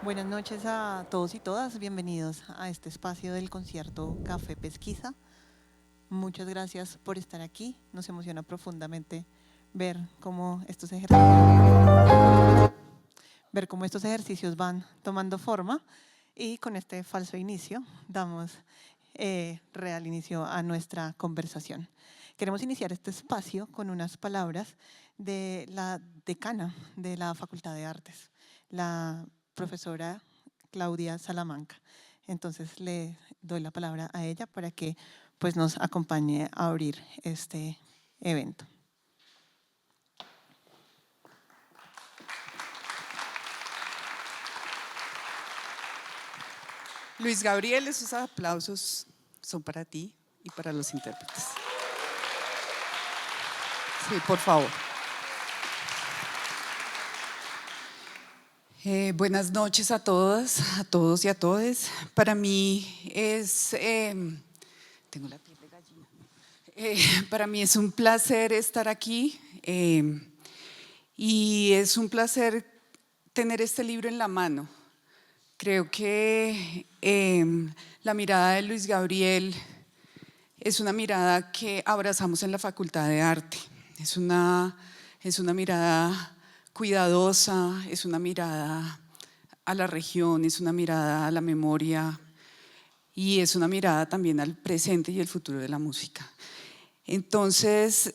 Buenas noches a todos y todas. Bienvenidos a este espacio del concierto Café Pesquisa. Muchas gracias por estar aquí. Nos emociona profundamente ver cómo estos ejercicios van tomando forma, y con este falso inicio damos real inicio a nuestra conversación. Queremos iniciar este espacio con unas palabras de la decana de la Facultad de Artes, la profesora Claudia Salamanca. Entonces le doy la palabra a ella para que pues, nos acompañe a abrir este evento. Luis Gabriel, esos aplausos son para ti y para los intérpretes. Sí, por favor. Buenas noches a todas, a todos y a todes. Para mí es, tengo la piel de gallina. Para mí es un placer estar aquí y es un placer tener este libro en la mano. Creo que la mirada de Luis Gabriel es una mirada que abrazamos en la Facultad de Arte. Es una mirada cuidadosa, es una mirada a la región, es una mirada a la memoria y es una mirada también al presente y el futuro de la música. Entonces,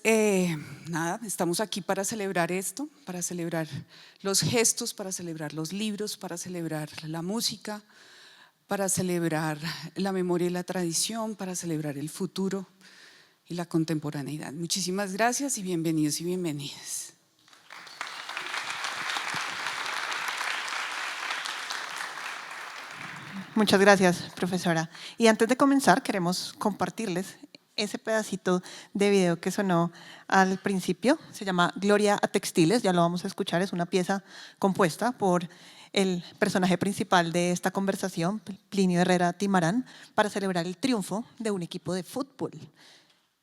nada, estamos aquí para celebrar esto, para celebrar los gestos, para celebrar los libros, para celebrar la música, para celebrar la memoria y la tradición, para celebrar el futuro y la contemporaneidad. Muchísimas gracias y bienvenidos y bienvenidas. Muchas gracias, profesora. Y antes de comenzar, queremos compartirles ese pedacito de video que sonó al principio. Se llama Gloria a Textiles, ya lo vamos a escuchar. Es una pieza compuesta por el personaje principal de esta conversación, Plinio Herrera Timarán, para celebrar el triunfo de un equipo de fútbol.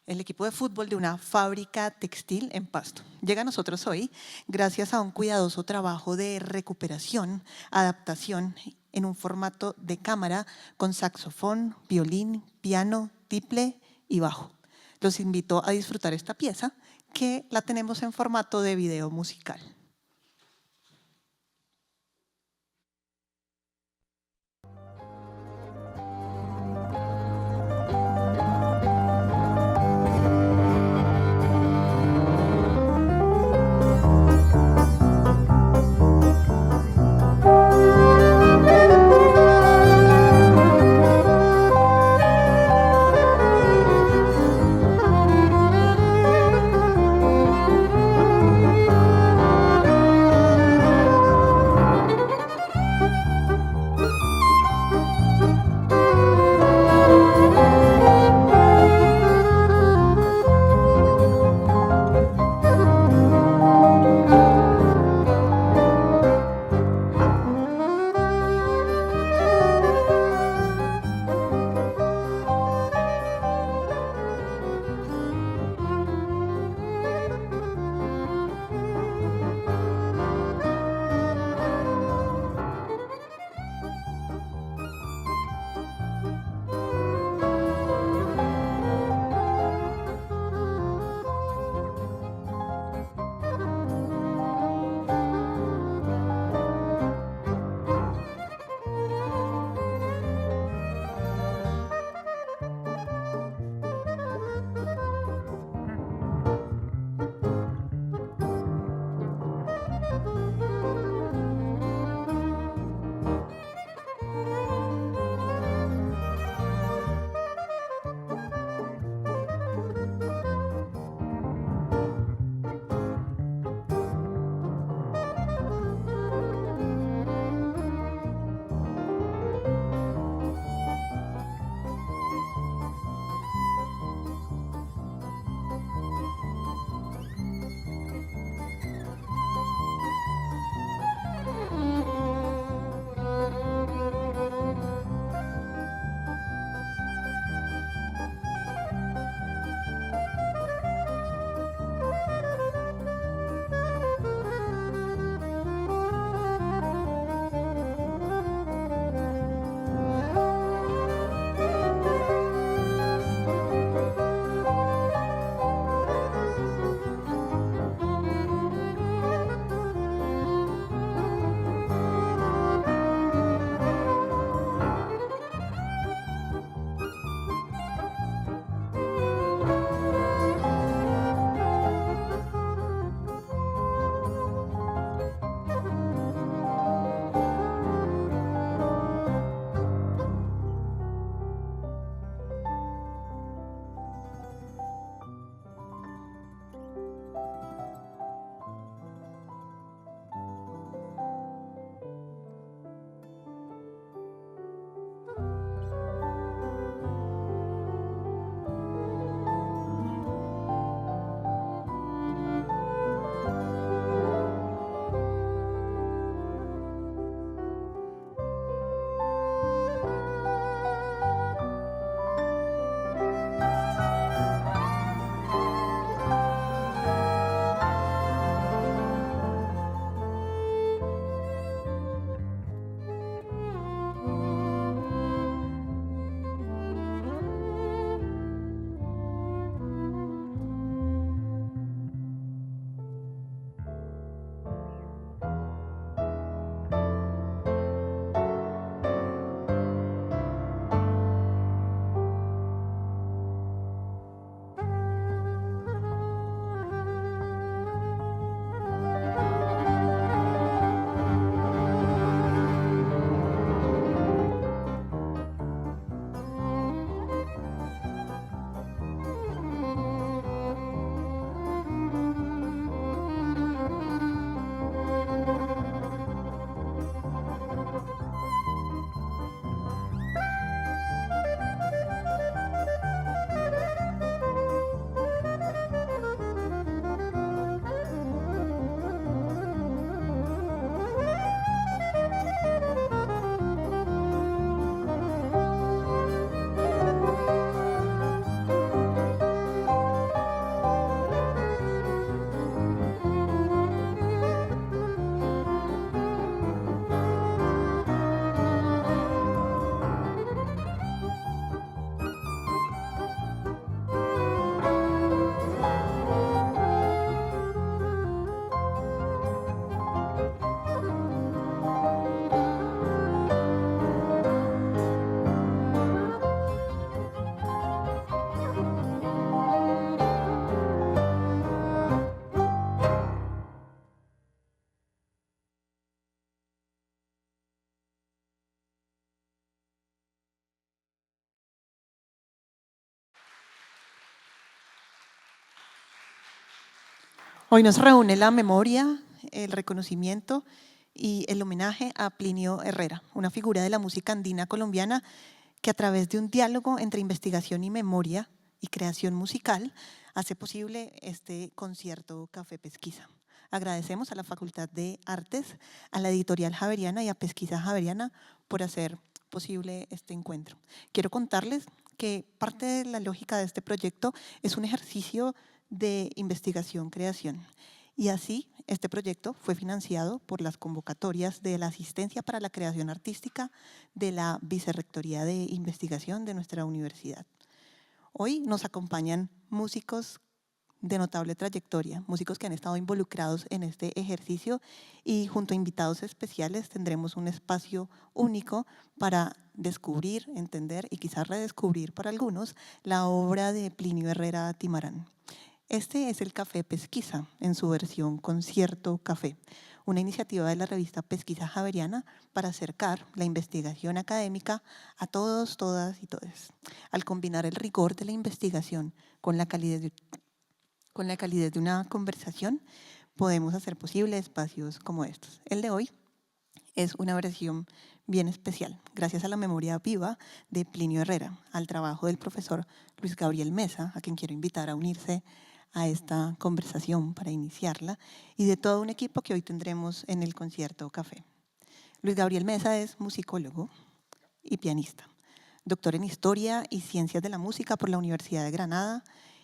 El equipo de fútbol de una fábrica textil en Pasto. Llega a nosotros hoy gracias a un cuidadoso trabajo de recuperación, adaptación en un formato de cámara con saxofón, violín, piano, tiple y bajo. Los invito a disfrutar esta pieza, que la tenemos en formato de video musical. Hoy nos reúne la memoria, el reconocimiento y el homenaje a Plinio Herrera, una figura de la música andina colombiana que a través de un diálogo entre investigación y memoria y creación musical hace posible este concierto Café Pesquisa. Agradecemos a la Facultad de Artes, a la Editorial Javeriana y a Pesquisa Javeriana por hacer posible este encuentro. Quiero contarles que parte de la lógica de este proyecto es un ejercicio de investigación-creación. Y así, este proyecto fue financiado por las convocatorias de la Asistencia para la Creación Artística de la Vicerrectoría de Investigación de nuestra universidad. Hoy nos acompañan músicos de notable trayectoria, músicos que han estado involucrados en este ejercicio y junto a invitados especiales tendremos un espacio único para descubrir, entender y quizás redescubrir para algunos la obra de Plinio Herrera Timarán. Este es el Café Pesquisa en su versión Concierto Café, una iniciativa de la revista Pesquisa Javeriana para acercar la investigación académica a todos, todas y todes. Al combinar el rigor de la investigación con la calidez de una conversación, podemos hacer posible espacios como estos. El de hoy es una versión bien especial, gracias a la memoria viva de Plinio Herrera, al trabajo del profesor Luis Gabriel Mesa, a quien quiero invitar a unirse a esta conversación para iniciarla, y de todo un equipo que hoy tendremos en el Concierto Café. Luis Gabriel Mesa es musicólogo y pianista, doctor en Historia y Ciencias de la Música por la Universidad de Granada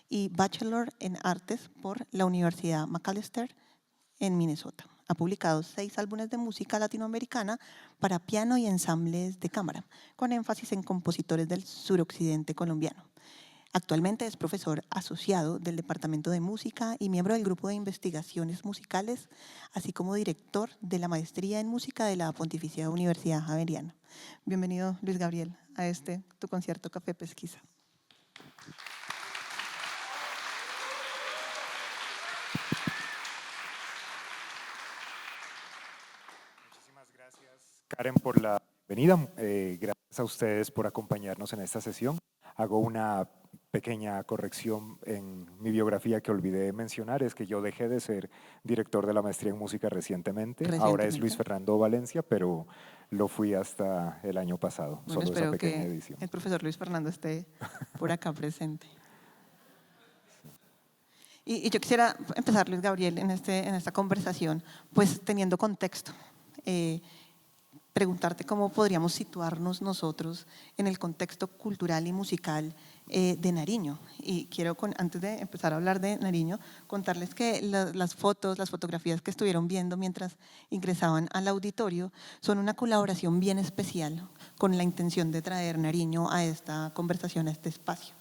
y bachelor en Artes por la Universidad Macalester en Minnesota. Ha publicado 6 álbumes de música latinoamericana para piano y ensambles de cámara, con énfasis en compositores del suroccidente colombiano. Actualmente es profesor asociado del Departamento de Música y miembro del Grupo de Investigaciones Musicales, así como director de la Maestría en Música de la Pontificia Universidad Javeriana. Bienvenido, Luis Gabriel, a tu concierto Café Pesquisa. Muchísimas gracias, Karen, por la bienvenida. Gracias a ustedes por acompañarnos en esta sesión. Hago una pequeña corrección en mi biografía que olvidé mencionar, es que yo dejé de ser director de la maestría en música recientemente. Ahora es Luis Fernando Valencia, pero lo fui hasta el año pasado. Bueno, solo espero esa pequeña que edición. el profesor Luis Fernando esté por acá presente. Y yo quisiera empezar, Luis Gabriel, en esta conversación, pues teniendo contexto. Preguntarte cómo podríamos situarnos nosotros en el contexto cultural y musical de Nariño. Y quiero, antes de empezar a hablar de Nariño, contarles que las fotografías que estuvieron viendo mientras ingresaban al auditorio son una colaboración bien especial con la intención de traer Nariño a esta conversación, a este espacio.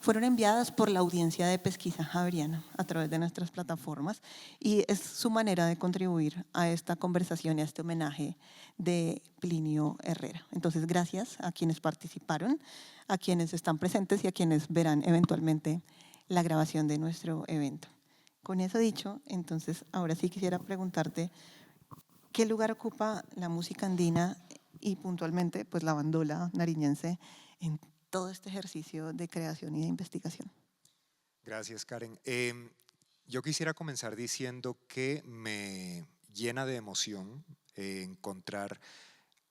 Fueron enviadas por la audiencia de Pesquisa Javeriana a través de nuestras plataformas y es su manera de contribuir a esta conversación y a este homenaje de Plinio Herrera. Entonces, gracias a quienes participaron, a quienes están presentes y a quienes verán eventualmente la grabación de nuestro evento. Con eso dicho, entonces, ahora sí quisiera preguntarte qué lugar ocupa la música andina y puntualmente pues la bandola nariñense en todo este ejercicio de creación y de investigación. Gracias, Karen. Yo quisiera comenzar diciendo que me llena de emoción encontrar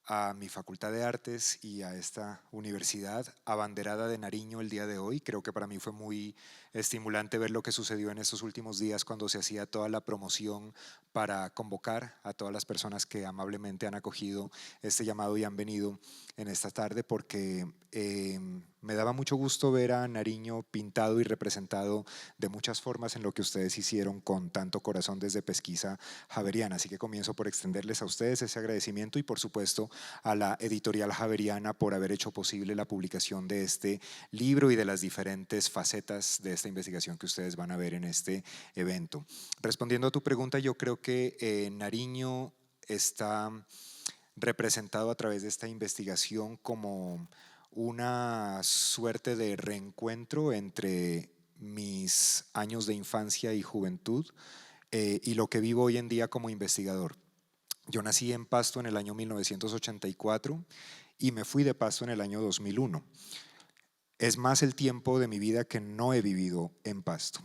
a mi Facultad de Artes y a esta universidad abanderada de Nariño el día de hoy. Creo que para mí fue muy estimulante ver lo que sucedió en estos últimos días cuando se hacía toda la promoción para convocar a todas las personas que amablemente han acogido este llamado y han venido en esta tarde, porque me daba mucho gusto ver a Nariño pintado y representado de muchas formas en lo que ustedes hicieron con tanto corazón desde Pesquisa Javeriana. Así que comienzo por extenderles a ustedes ese agradecimiento y por supuesto a la Editorial Javeriana por haber hecho posible la publicación de este libro y de las diferentes facetas de esta investigación que ustedes van a ver en este evento. Respondiendo a tu pregunta, yo creo que Nariño está representado a través de esta investigación como una suerte de reencuentro entre mis años de infancia y juventud y lo que vivo hoy en día como investigador. Yo nací en Pasto en el año 1984 y me fui de Pasto en el año 2001. Es más el tiempo de mi vida que no he vivido en Pasto.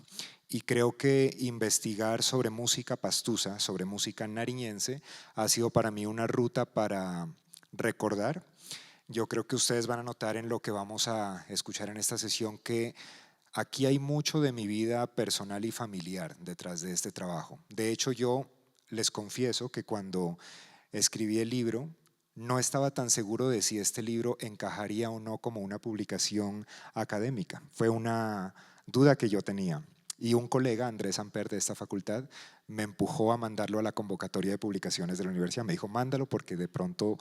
Y creo que investigar sobre música pastusa, sobre música nariñense, ha sido para mí una ruta para recordar. Yo creo que ustedes van a notar en lo que vamos a escuchar en esta sesión que aquí hay mucho de mi vida personal y familiar detrás de este trabajo. De hecho, yo les confieso que cuando escribí el libro, no estaba tan seguro de si este libro encajaría o no como una publicación académica. Fue una duda que yo tenía. Y un colega, Andrés Amper, de esta facultad, me empujó a mandarlo a la convocatoria de publicaciones de la universidad. Me dijo, mándalo porque de pronto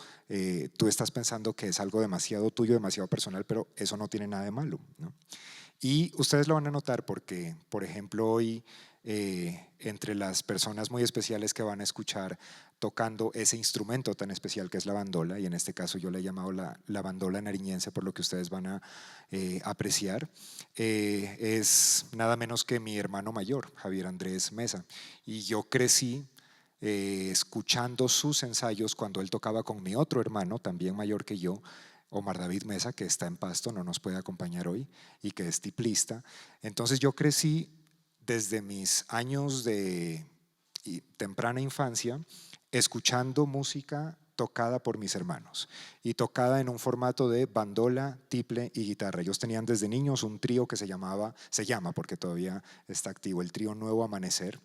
tú estás pensando que es algo demasiado tuyo, demasiado personal, pero eso no tiene nada de malo, ¿no? Y ustedes lo van a notar porque, por ejemplo, hoy entre las personas muy especiales que van a escuchar tocando ese instrumento tan especial que es la bandola, y en este caso yo le he llamado la bandola nariñense por lo que ustedes van a apreciar, es nada menos que mi hermano mayor, Javier Andrés Mesa. Y yo crecí escuchando sus ensayos cuando él tocaba con mi otro hermano, también mayor que yo, Omar David Mesa, que está en Pasto, no nos puede acompañar hoy, y que es tiplista. Entonces yo crecí desde mis años de temprana infancia escuchando música tocada por mis hermanos y tocada en un formato de bandola, tiple y guitarra. Ellos tenían desde niños un trío que se llama porque todavía está activo, el trío Nuevo Amanecer.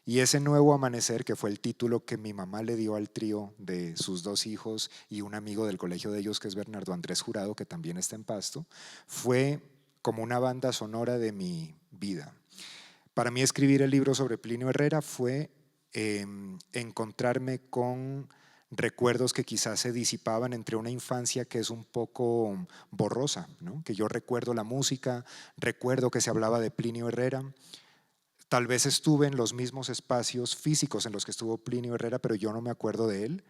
Y ese Nuevo Amanecer, que fue el título que mi mamá le dio al trío de sus dos hijos y un amigo del colegio de ellos, que es Bernardo Andrés Jurado, que también está en Pasto, fue como una banda sonora de mi vida. Para mí escribir el libro sobre Plinio Herrera fue encontrarme con recuerdos que quizás se disipaban entre una infancia que es un poco borrosa, ¿no? Que yo recuerdo la música, recuerdo que se hablaba de Plinio Herrera. Tal vez estuve en los mismos espacios físicos en los que estuvo Plinio Herrera, pero yo no me acuerdo de él.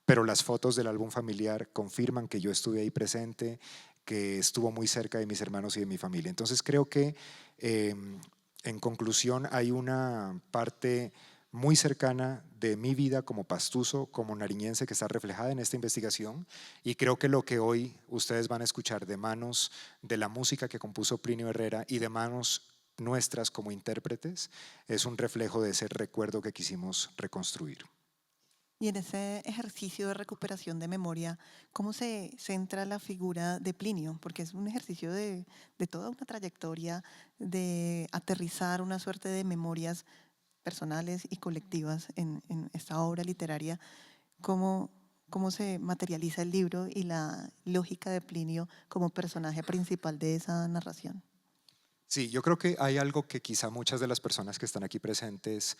Pero las fotos del álbum familiar confirman que yo estuve ahí presente, que estuvo muy cerca de mis hermanos y de mi familia. Entonces creo que en conclusión hay una parte muy cercana de mi vida como pastuso, como nariñense, que está reflejada en esta investigación, y creo que lo que hoy ustedes van a escuchar de manos de la música que compuso Plinio Herrera y de manos nuestras como intérpretes es un reflejo de ese recuerdo que quisimos reconstruir. Y en ese ejercicio de recuperación de memoria, ¿cómo se centra la figura de Plinio? Porque es un ejercicio de toda una trayectoria, de aterrizar una suerte de memorias personales y colectivas en esta obra literaria. ¿Cómo se materializa el libro y la lógica de Plinio como personaje principal de esa narración? Sí, yo creo que hay algo que quizá muchas de las personas que están aquí presentes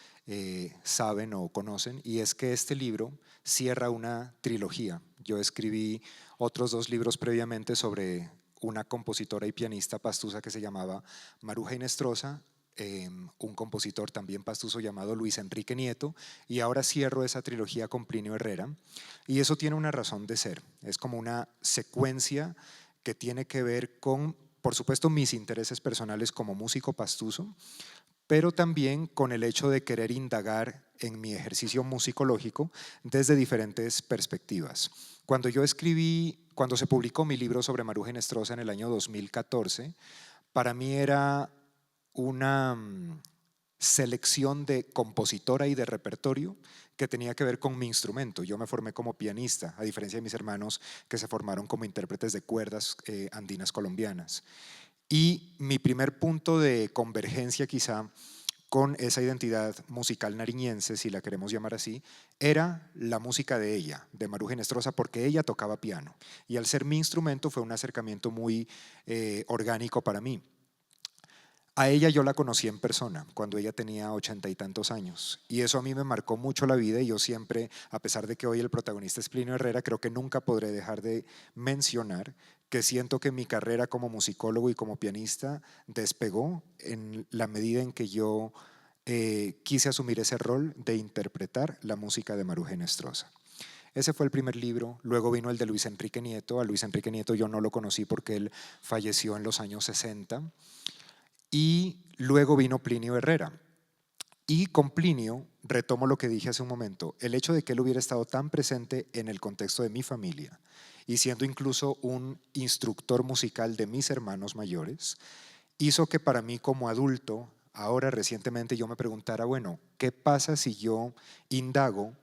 saben o conocen, y es que este libro cierra una trilogía. Yo escribí otros dos libros previamente sobre una compositora y pianista pastusa que se llamaba Maruja Inestrosa, un compositor también pastuso llamado Luis Enrique Nieto, y ahora cierro esa trilogía con Plinio Herrera, y eso tiene una razón de ser. Es como una secuencia que tiene que ver con, por supuesto, mis intereses personales como músico pastuso, pero también con el hecho de querer indagar en mi ejercicio musicológico desde diferentes perspectivas. Cuando se publicó mi libro sobre Maruja Inestrosa en el año 2014, para mí era una selección de compositora y de repertorio que tenía que ver con mi instrumento. Yo me formé como pianista, a diferencia de mis hermanos que se formaron como intérpretes de cuerdas andinas colombianas. Y mi primer punto de convergencia quizá con esa identidad musical nariñense, si la queremos llamar así, era la música de ella, de Maruja Inestrosa, porque ella tocaba piano. Y al ser mi instrumento fue un acercamiento muy orgánico para mí. A ella yo la conocí en persona cuando ella tenía 80 y tantos años, y eso a mí me marcó mucho la vida, y yo siempre, a pesar de que hoy el protagonista es Plinio Herrera, creo que nunca podré dejar de mencionar que siento que mi carrera como musicólogo y como pianista despegó en la medida en que yo quise asumir ese rol de interpretar la música de Maruja Inestrosa. Ese fue el primer libro. Luego vino el de Luis Enrique Nieto. A Luis Enrique Nieto yo no lo conocí porque él falleció en los años 60. Y luego vino Plinio Herrera. Y con Plinio, retomo lo que dije hace un momento, el hecho de que él hubiera estado tan presente en el contexto de mi familia y siendo incluso un instructor musical de mis hermanos mayores, hizo que para mí como adulto, ahora recientemente yo me preguntara, bueno, ¿qué pasa si yo indago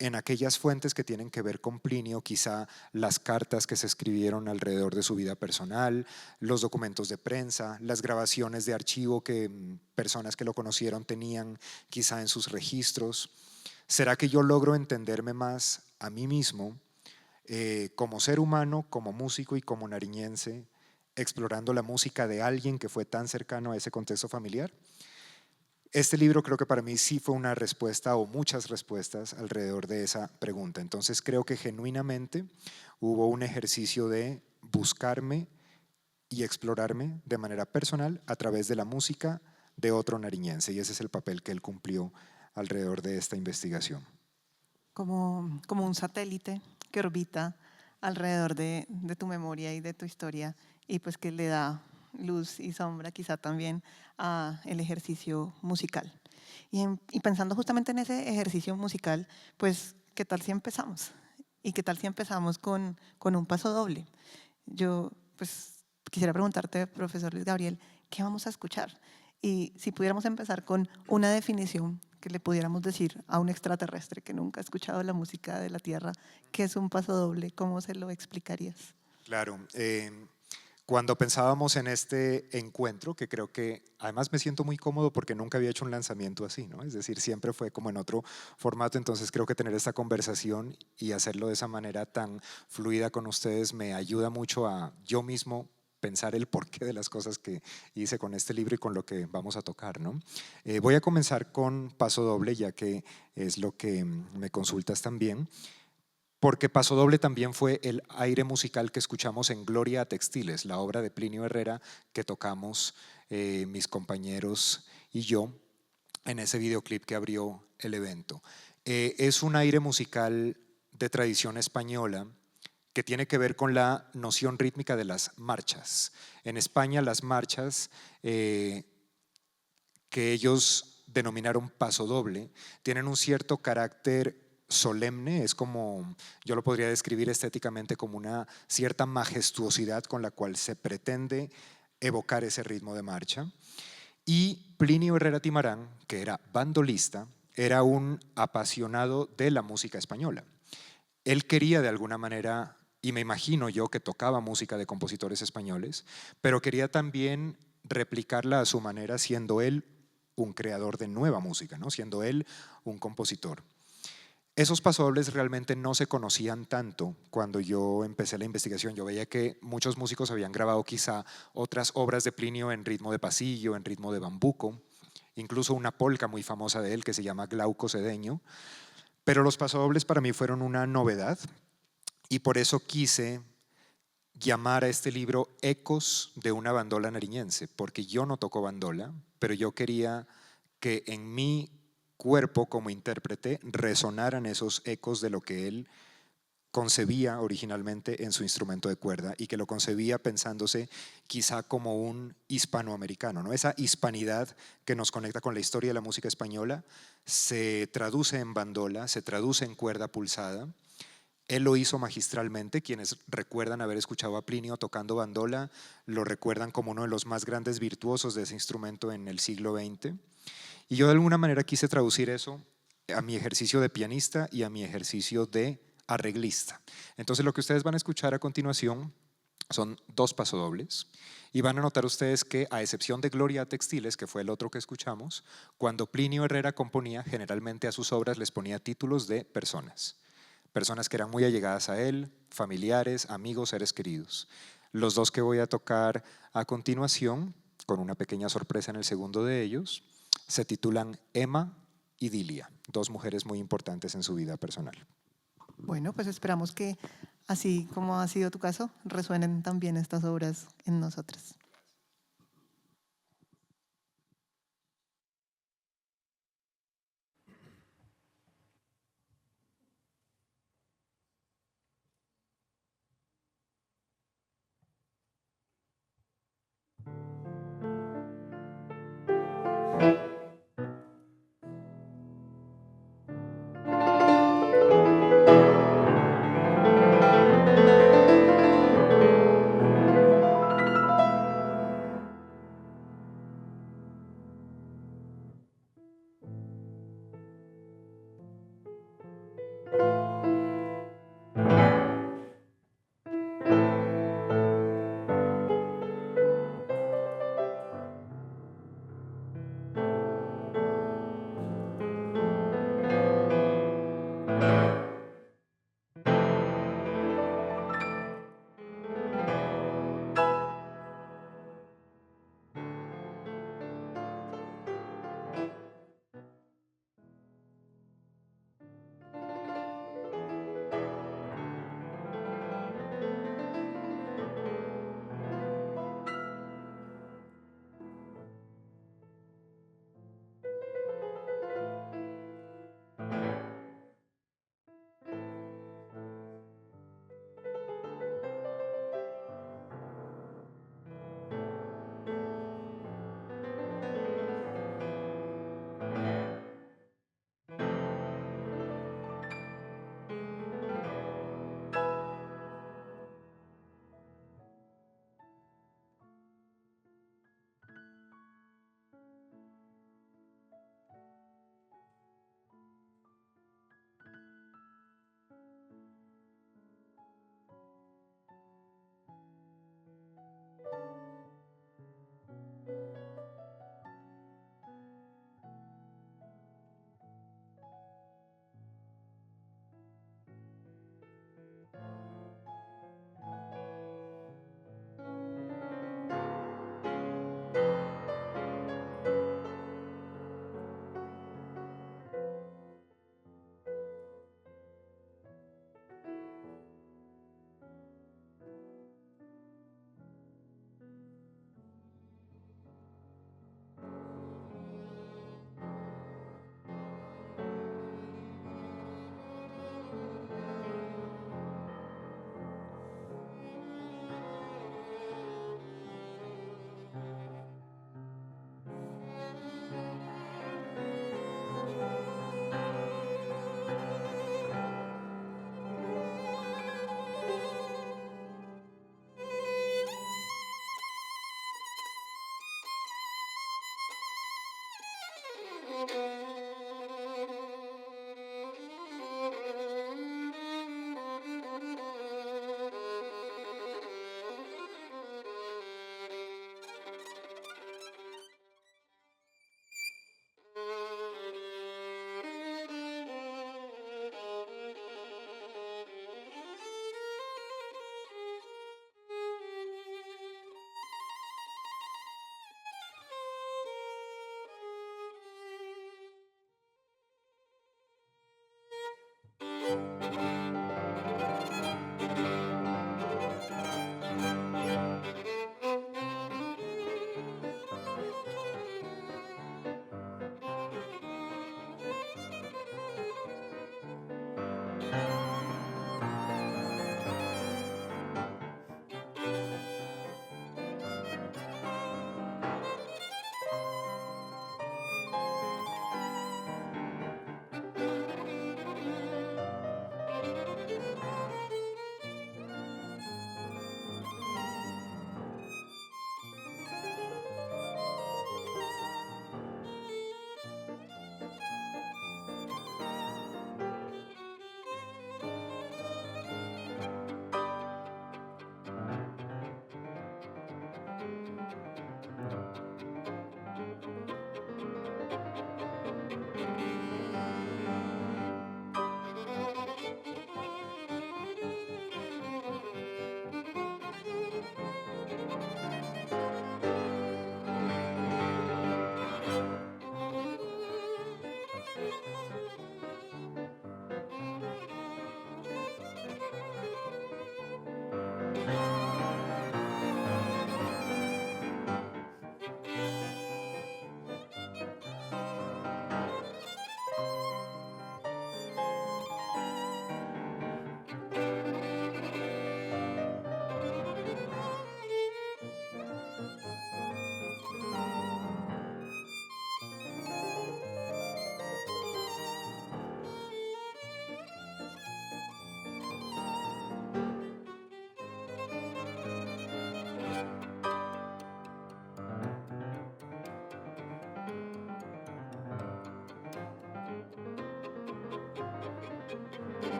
en aquellas fuentes que tienen que ver con Plinio, quizá las cartas que se escribieron alrededor de su vida personal, los documentos de prensa, las grabaciones de archivo que personas que lo conocieron tenían quizá en sus registros? ¿Será que yo logro entenderme más a mí mismo como ser humano, como músico y como nariñense, explorando la música de alguien que fue tan cercano a ese contexto familiar? Este libro creo que para mí sí fue una respuesta o muchas respuestas alrededor de esa pregunta. Entonces creo que genuinamente hubo un ejercicio de buscarme y explorarme de manera personal a través de la música de otro nariñense, y ese es el papel que él cumplió alrededor de esta investigación. Como un satélite que orbita alrededor de tu memoria y de tu historia, y pues que le da luz y sombra quizá también a el ejercicio musical. Y pensando justamente en ese ejercicio musical, pues, ¿qué tal si empezamos? ¿Y qué tal si empezamos con un paso doble? Yo, pues, quisiera preguntarte, profesor Luis Gabriel, ¿qué vamos a escuchar? Y si pudiéramos empezar con una definición que le pudiéramos decir a un extraterrestre que nunca ha escuchado la música de la Tierra, ¿qué es un paso doble? ¿Cómo se lo explicarías? Claro, cuando pensábamos en este encuentro, que creo que además me siento muy cómodo porque nunca había hecho un lanzamiento así, ¿no? Es decir, siempre fue como en otro formato, entonces creo que tener esta conversación y hacerlo de esa manera tan fluida con ustedes me ayuda mucho a yo mismo pensar el porqué de las cosas que hice con este libro y con lo que vamos a tocar, ¿no? Voy a comenzar con Paso Doble, ya que es lo que me consultas también, porque Paso Doble también fue el aire musical que escuchamos en Gloria a Textiles, la obra de Plinio Herrera que tocamos mis compañeros y yo en ese videoclip que abrió el evento. Es un aire musical de tradición española que tiene que ver con la noción rítmica de las marchas. En España las marchas que ellos denominaron paso doble tienen un cierto carácter solemne, es como, yo lo podría describir estéticamente como una cierta majestuosidad con la cual se pretende evocar ese ritmo de marcha. Y Plinio Herrera Timarán, que era bandolista, era un apasionado de la música española. Él quería de alguna manera, y me imagino yo que tocaba música de compositores españoles, pero quería también replicarla a su manera, siendo él un creador de nueva música, ¿no? Siendo él un compositor. Esos pasodobles realmente no se conocían tanto cuando yo empecé la investigación. Yo veía que muchos músicos habían grabado quizá otras obras de Plinio en ritmo de pasillo, en ritmo de bambuco, incluso una polca muy famosa de él que se llama Glauco Cedeño, pero los pasodobles para mí fueron una novedad y por eso quise llamar a este libro Ecos de una bandola nariñense, porque yo no toco bandola, pero yo quería que en mi cuerpo como intérprete resonaran esos ecos de lo que él concebía originalmente en su instrumento de cuerda y que lo concebía pensándose quizá como un hispanoamericano, ¿no? Esa hispanidad que nos conecta con la historia de la música española se traduce en bandola, se traduce en cuerda pulsada. Él lo hizo magistralmente. Quienes recuerdan haber escuchado a Plinio tocando bandola lo recuerdan como uno de los más grandes virtuosos de ese instrumento en el siglo XX. Y yo de alguna manera quise traducir eso a mi ejercicio de pianista y a mi ejercicio de arreglista. Entonces lo que ustedes van a escuchar a continuación son dos pasodobles y van a notar ustedes que, a excepción de Gloria a Textiles, que fue el otro que escuchamos, cuando Plinio Herrera componía, generalmente a sus obras les ponía títulos de personas que eran muy allegadas a él, familiares, amigos, seres queridos. Los dos que voy a tocar a continuación, con una pequeña sorpresa en el segundo de ellos, se titulan Emma y Dilia, dos mujeres muy importantes en su vida personal. Bueno, pues esperamos que, así como ha sido tu caso, resuenen también estas obras en nosotras.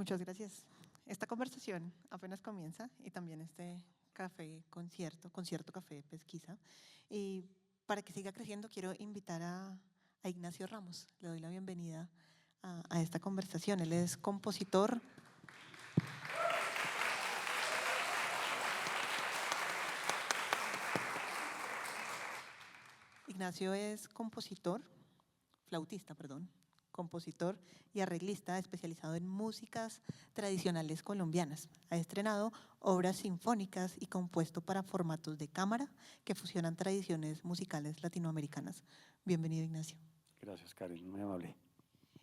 Muchas gracias. Esta conversación apenas comienza y también este café concierto café pesquisa. Y para que siga creciendo quiero invitar a Ignacio Ramos. Le doy la bienvenida a esta conversación. Él es compositor. Ignacio es flautista, compositor y arreglista especializado en músicas tradicionales colombianas. Ha estrenado obras sinfónicas y compuesto para formatos de cámara que fusionan tradiciones musicales latinoamericanas. Bienvenido, Ignacio. Gracias, Karen, muy amable.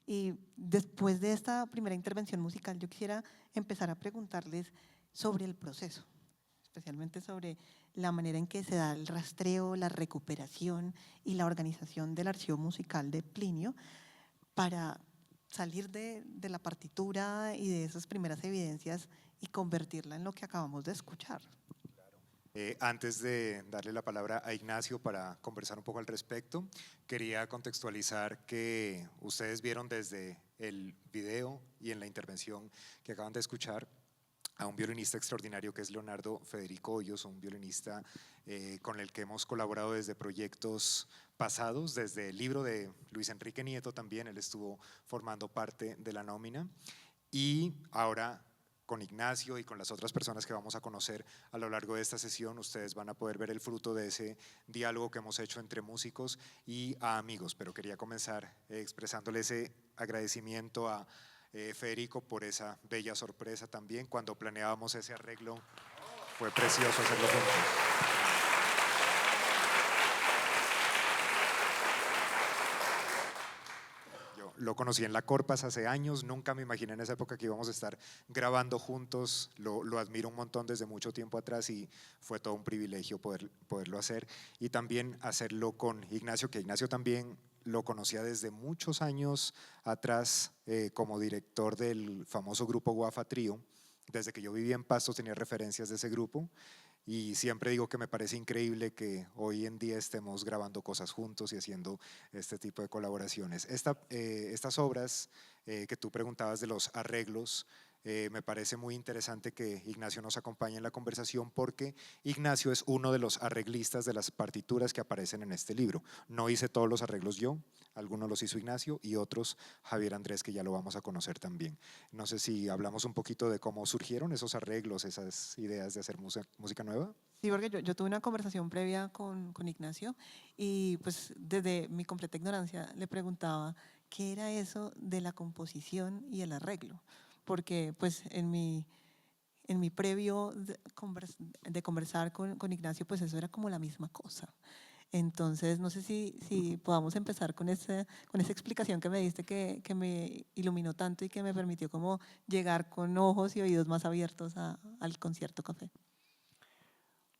Y después de esta primera intervención musical, yo quisiera empezar a preguntarles sobre el proceso, especialmente sobre la manera en que se da el rastreo, la recuperación y la organización del archivo musical de Plinio para salir de la partitura y de esas primeras evidencias y convertirla en lo que acabamos de escuchar. Antes de darle la palabra a Ignacio para conversar un poco al respecto, quería contextualizar que ustedes vieron desde el video y en la intervención que acaban de escuchar a un violinista extraordinario que es Leonardo Federico Hoyos, un violinista con el que hemos colaborado desde proyectos pasados, desde el libro de Luis Enrique Nieto también, él estuvo formando parte de la nómina, y ahora con Ignacio y con las otras personas que vamos a conocer a lo largo de esta sesión, ustedes van a poder ver el fruto de ese diálogo que hemos hecho entre músicos y a amigos, pero quería comenzar expresándole ese agradecimiento a Federico por esa bella sorpresa también. Cuando planeábamos ese arreglo fue precioso hacerlo juntos. Yo lo conocí en la Corpas hace años, nunca me imaginé en esa época que íbamos a estar grabando juntos, lo admiro un montón desde mucho tiempo atrás y fue todo un privilegio poderlo hacer, y también hacerlo con Ignacio, que Ignacio también lo conocía desde muchos años atrás como director del famoso grupo Guafa Trío. Desde que yo vivía en Pasto tenía referencias de ese grupo y siempre digo que me parece increíble que hoy en día estemos grabando cosas juntos y haciendo este tipo de colaboraciones. Estas obras que tú preguntabas de los arreglos, me parece muy interesante que Ignacio nos acompañe en la conversación porque Ignacio es uno de los arreglistas de las partituras que aparecen en este libro. No hice todos los arreglos yo, algunos los hizo Ignacio y otros Javier Andrés, que ya lo vamos a conocer también. No sé si hablamos un poquito de cómo surgieron esos arreglos, esas ideas de hacer música nueva. Sí, porque yo tuve una conversación previa con Ignacio y pues desde mi completa ignorancia le preguntaba qué era eso de la composición y el arreglo, porque pues en mi previo de conversar con Ignacio, pues eso era como la misma cosa. Entonces, no sé si podamos empezar con esa explicación que me diste que me iluminó tanto y que me permitió como llegar con ojos y oídos más abiertos al concierto café.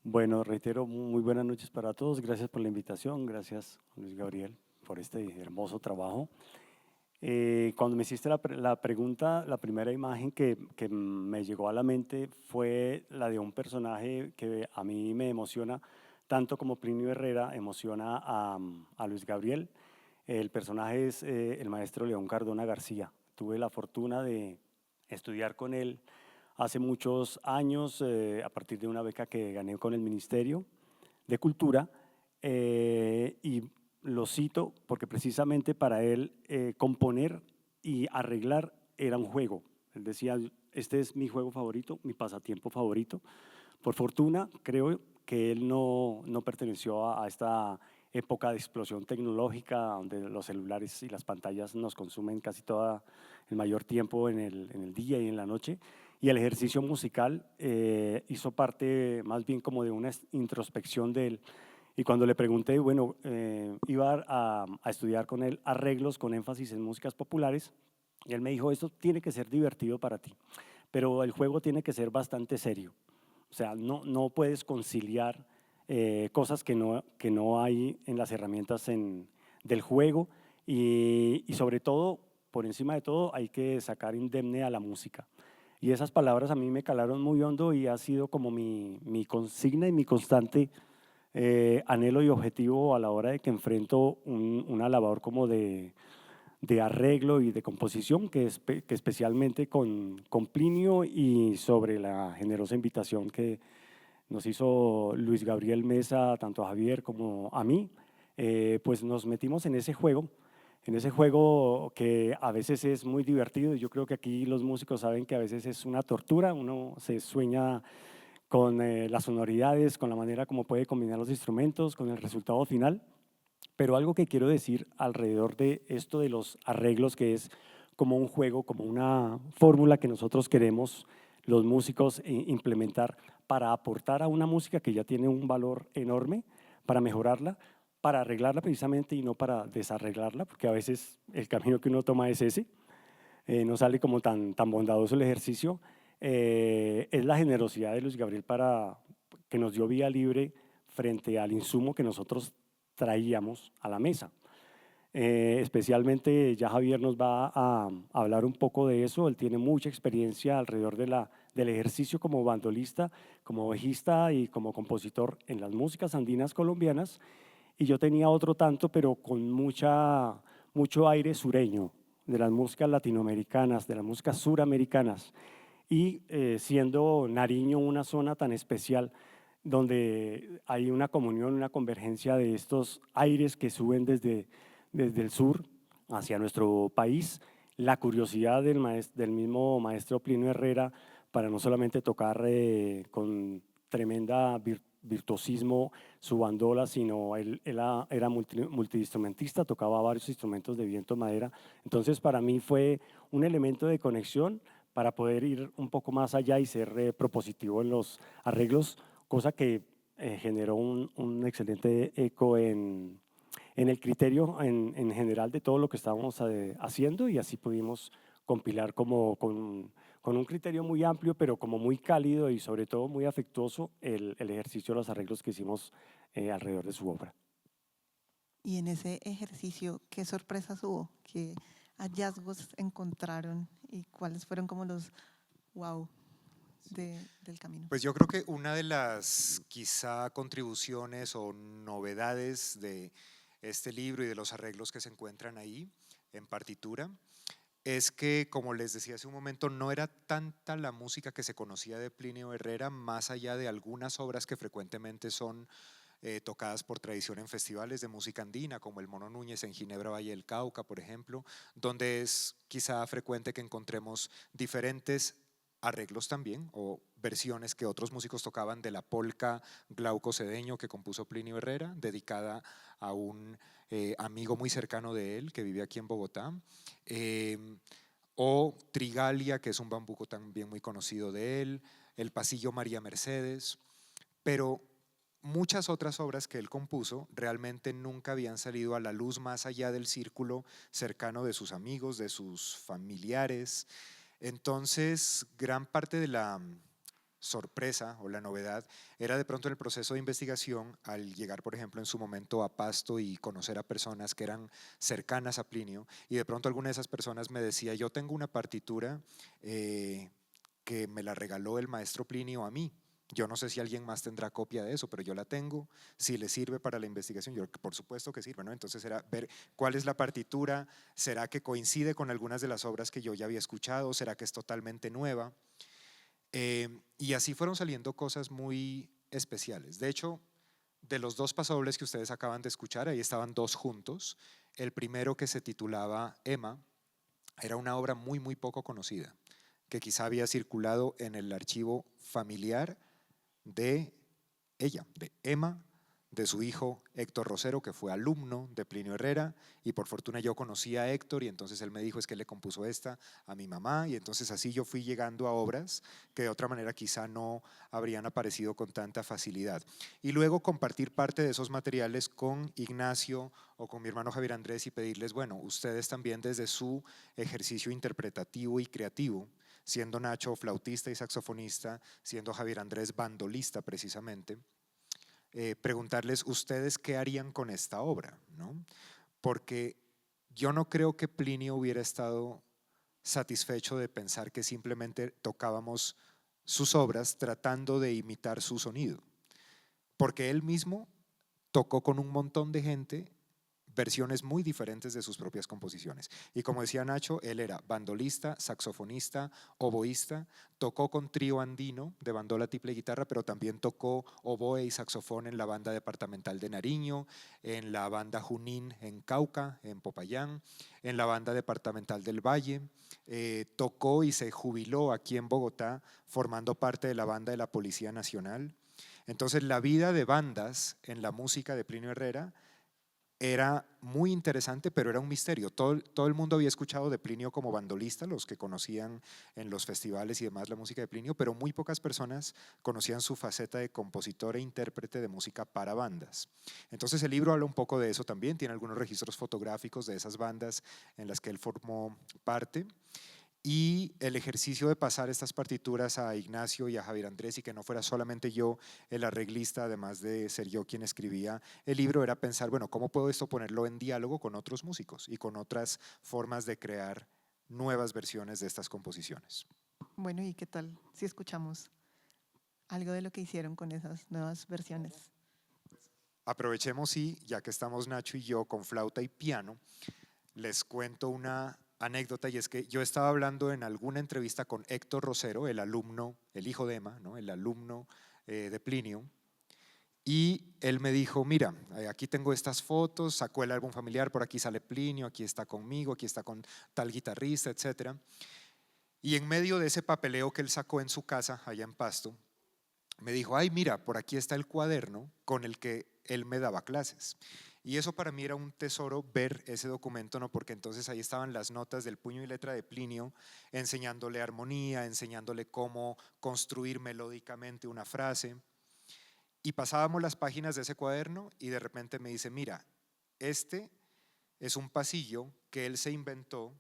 Bueno, reitero, muy buenas noches para todos. Gracias por la invitación, gracias Luis Gabriel por este hermoso trabajo. Cuando me hiciste la pregunta, la primera imagen que me llegó a la mente fue la de un personaje que a mí me emociona, tanto como Plinio Herrera emociona a Luis Gabriel. El personaje es el maestro León Cardona García. Tuve la fortuna de estudiar con él hace muchos años, a partir de una beca que gané con el Ministerio de Cultura, y lo cito porque precisamente para él componer y arreglar era un juego. Él decía, este es mi juego favorito, mi pasatiempo favorito. Por fortuna, creo que él no perteneció a esta época de explosión tecnológica donde los celulares y las pantallas nos consumen casi todo el mayor tiempo en el día y en la noche, y el ejercicio musical hizo parte más bien como de una introspección de él. Y cuando le pregunté, bueno, iba a estudiar con él arreglos con énfasis en músicas populares, y él me dijo, esto tiene que ser divertido para ti, pero el juego tiene que ser bastante serio. O sea, no puedes conciliar cosas que no hay en las herramientas del juego y sobre todo, por encima de todo, hay que sacar indemne a la música. Y esas palabras a mí me calaron muy hondo y ha sido como mi consigna y mi constante anhelo y objetivo a la hora de que enfrento una labor como de de arreglo y de composición, que especialmente con Plinio, y sobre la generosa invitación que nos hizo Luis Gabriel Mesa, tanto a Javier como a mí, pues nos metimos en ese juego que a veces es muy divertido. Yo creo que aquí los músicos saben que a veces es una tortura, uno se sueña con las sonoridades, con la manera como puede combinar los instrumentos, con el resultado final. Pero algo que quiero decir alrededor de esto de los arreglos, que es como un juego, como una fórmula que nosotros queremos los músicos implementar para aportar a una música que ya tiene un valor enorme, para mejorarla, para arreglarla precisamente y no para desarreglarla, porque a veces el camino que uno toma es ese, no sale como tan bondadoso el ejercicio. Es la generosidad de Luis Gabriel que nos dio vía libre frente al insumo que nosotros traíamos a la mesa. Especialmente ya Javier nos va a hablar un poco de eso. Él tiene mucha experiencia alrededor del ejercicio como bandolista, como bajista y como compositor en las músicas andinas colombianas, y yo tenía otro tanto, pero con mucho aire sureño, de las músicas latinoamericanas, de las músicas suramericanas, y siendo Nariño una zona tan especial donde hay una comunión, una convergencia de estos aires que suben desde el sur hacia nuestro país, la curiosidad del mismo maestro Plinio Herrera para no solamente tocar con tremenda virtuosismo su bandola, sino él era multiinstrumentista, tocaba varios instrumentos de viento, madera. Entonces para mí fue un elemento de conexión para poder ir un poco más allá y ser propositivo en los arreglos, cosa que generó un excelente eco en el criterio en general de todo lo que estábamos haciendo, y así pudimos compilar con un criterio muy amplio, pero como muy cálido y sobre todo muy afectuoso el ejercicio de los arreglos que hicimos alrededor de su obra. Y en ese ejercicio, ¿qué sorpresas hubo? ¿Qué hallazgos encontraron? ¿Y cuáles fueron como los wow del camino? Pues yo creo que una de las quizá contribuciones o novedades de este libro y de los arreglos que se encuentran ahí en partitura es que, como les decía hace un momento, no era tanta la música que se conocía de Plinio Herrera, más allá de algunas obras que frecuentemente son tocadas por tradición en festivales de música andina, como el Mono Núñez en Ginebra, Valle del Cauca, por ejemplo, donde es quizá frecuente que encontremos diferentes arreglos también o versiones que otros músicos tocaban de la polca Glauco Cedeño que compuso Plinio Herrera, dedicada a un amigo muy cercano de él que vive aquí en Bogotá, o Trigalia, que es un bambuco también muy conocido de él, el Pasillo María Mercedes, pero muchas otras obras que él compuso realmente nunca habían salido a la luz más allá del círculo cercano de sus amigos, de sus familiares. Entonces, gran parte de la sorpresa o la novedad era de pronto en el proceso de investigación, al llegar, por ejemplo, en su momento a Pasto y conocer a personas que eran cercanas a Plinio, y de pronto alguna de esas personas me decía: yo tengo una partitura que me la regaló el maestro Plinio a mí. Yo no sé si alguien más tendrá copia de eso, pero yo la tengo. Si le sirve para la investigación, yo por supuesto que sirve, ¿no? Entonces era ver cuál es la partitura, será que coincide con algunas de las obras que yo ya había escuchado, será que es totalmente nueva. Y así fueron saliendo cosas muy especiales. De hecho, de los dos pasodobles que ustedes acaban de escuchar, ahí estaban dos juntos. El primero, que se titulaba Emma, era una obra muy poco conocida, que quizá había circulado en el archivo familiar de ella, de Emma, de su hijo Héctor Rosero, que fue alumno de Plinio Herrera, y por fortuna yo conocí a Héctor, y entonces él me dijo: es que le compuso esta a mi mamá, y entonces así yo fui llegando a obras que de otra manera quizá no habrían aparecido con tanta facilidad. Y luego compartir parte de esos materiales con Ignacio o con mi hermano Javier Andrés y pedirles: bueno, ustedes también desde su ejercicio interpretativo y creativo, siendo Nacho flautista y saxofonista, siendo Javier Andrés bandolista precisamente, preguntarles ustedes qué harían con esta obra, ¿no? Porque yo no creo que Plinio hubiera estado satisfecho de pensar que simplemente tocábamos sus obras tratando de imitar su sonido, porque él mismo tocó con un montón de gente versiones muy diferentes de sus propias composiciones. Y como decía Nacho, él era bandolista, saxofonista, oboísta, tocó con trío andino de bandola, tiple y guitarra, pero también tocó oboe y saxofón en la banda departamental de Nariño, en la banda Junín en Cauca, en Popayán, en la banda departamental del Valle, tocó y se jubiló aquí en Bogotá formando parte de la banda de la Policía Nacional. Entonces la vida de bandas en la música de Plinio Herrera era muy interesante, pero era un misterio. Todo el mundo había escuchado de Plinio como bandolista, los que conocían en los festivales y demás la música de Plinio, pero muy pocas personas conocían su faceta de compositor e intérprete de música para bandas. Entonces el libro habla un poco de eso también, tiene algunos registros fotográficos de esas bandas en las que él formó parte. Y el ejercicio de pasar estas partituras a Ignacio y a Javier Andrés y que no fuera solamente yo el arreglista, además de ser yo quien escribía el libro, era pensar, bueno, ¿cómo puedo esto ponerlo en diálogo con otros músicos y con otras formas de crear nuevas versiones de estas composiciones? Bueno, ¿y qué tal si escuchamos algo de lo que hicieron con esas nuevas versiones? Aprovechemos y ya que estamos Nacho y yo con flauta y piano, les cuento una anécdota, y es que yo estaba hablando en alguna entrevista con Héctor Rosero, el alumno, el hijo de Emma, ¿no? El alumno de Plinio, y él me dijo, mira, aquí tengo estas fotos, sacó el álbum familiar, por aquí sale Plinio, aquí está conmigo, aquí está con tal guitarrista, etc. Y en medio de ese papeleo que él sacó en su casa, allá en Pasto, me dijo, ay, mira, por aquí está el cuaderno con el que él me daba clases. Y eso para mí era un tesoro, ver ese documento, ¿no? Porque entonces ahí estaban las notas del puño y letra de Plinio, enseñándole armonía, enseñándole cómo construir melódicamente una frase. Y pasábamos las páginas de ese cuaderno y de repente me dice, mira, este es un pasillo que él se inventó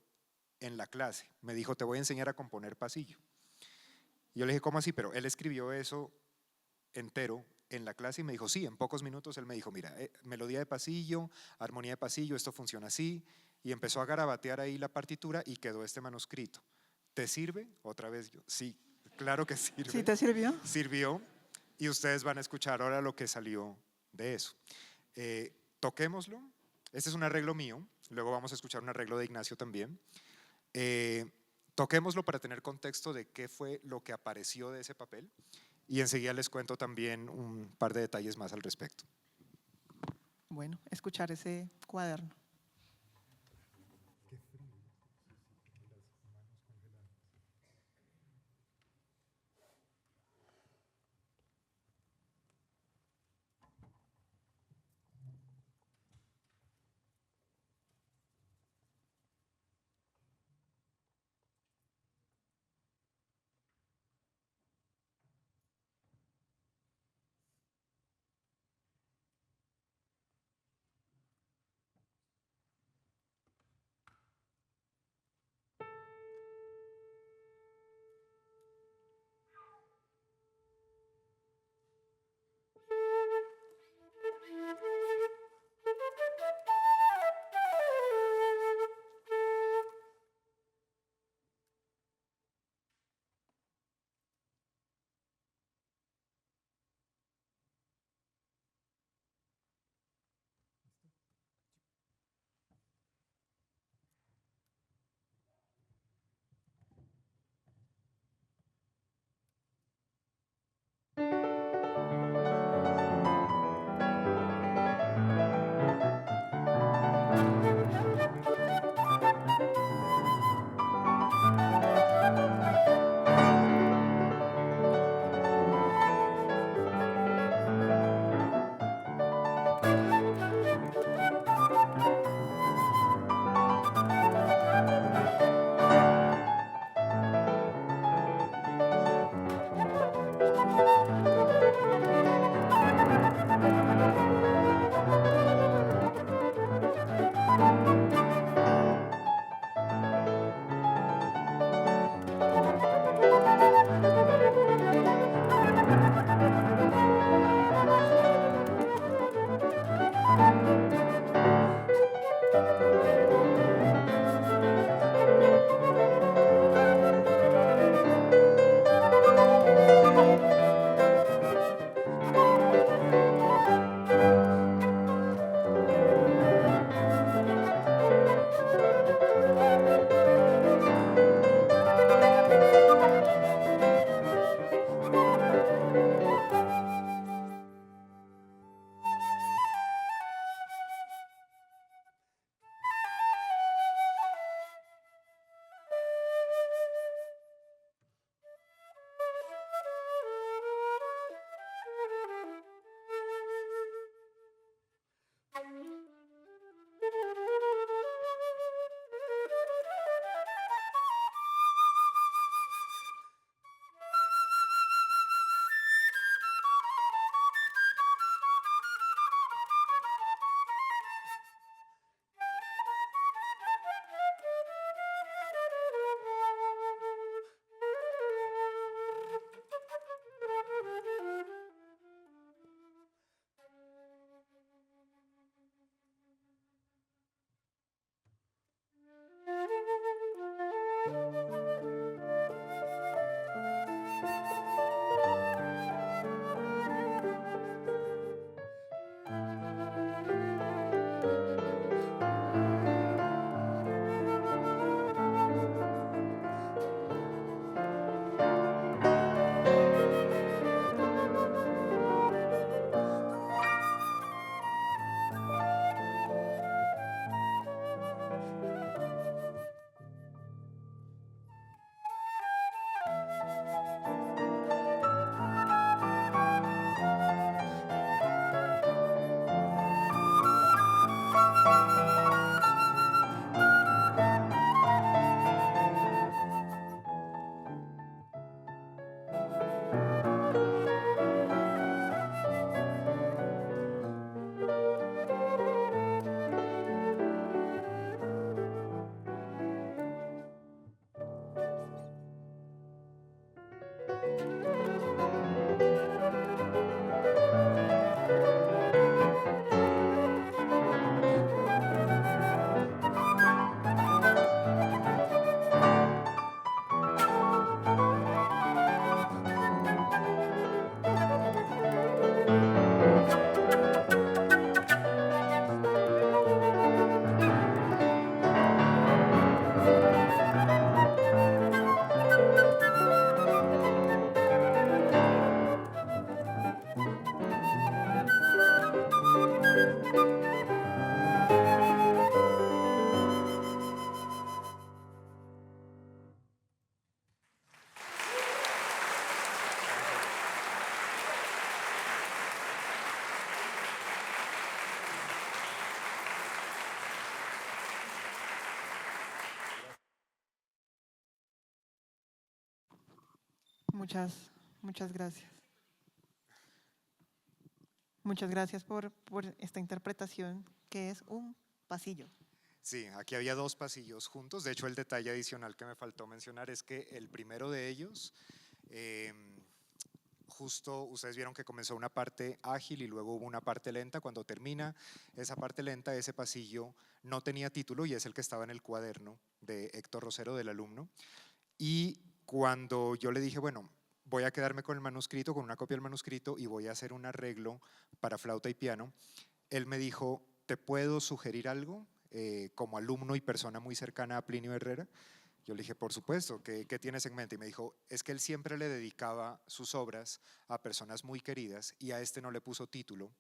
en la clase. Me dijo, te voy a enseñar a componer pasillo. Y yo le dije, ¿cómo así? Pero él escribió eso entero en la clase y me dijo, sí, en pocos minutos él me dijo, mira, melodía de pasillo, armonía de pasillo, esto funciona así, y empezó a garabatear ahí la partitura y quedó este manuscrito. ¿Te sirve? Otra vez yo, sí, claro que sirve. ¿Sí te sirvió? Sirvió, y ustedes van a escuchar ahora lo que salió de eso. Toquémoslo, este es un arreglo mío, luego vamos a escuchar un arreglo de Ignacio también. Toquémoslo para tener contexto de qué fue lo que apareció de ese papel. Y enseguida les cuento también un par de detalles más al respecto. Bueno, escuchar ese cuaderno. Muchas, muchas gracias. Muchas gracias por esta interpretación que es un pasillo. Sí, aquí había dos pasillos juntos. De hecho, el detalle adicional que me faltó mencionar es que el primero de ellos, justo ustedes vieron que comenzó una parte ágil y luego hubo una parte lenta. Cuando termina esa parte lenta, ese pasillo no tenía título y es el que estaba en el cuaderno de Héctor Rosero, del alumno. Y cuando yo le dije, bueno, voy a quedarme con el manuscrito, con una copia del manuscrito y voy a hacer un arreglo para flauta y piano, él me dijo, ¿te puedo sugerir algo? Como alumno y persona muy cercana a Plinio Herrera. Yo le dije, por supuesto, ¿qué tienes en mente? Y me dijo, es que él siempre le dedicaba sus obras a personas muy queridas y a este no le puso título.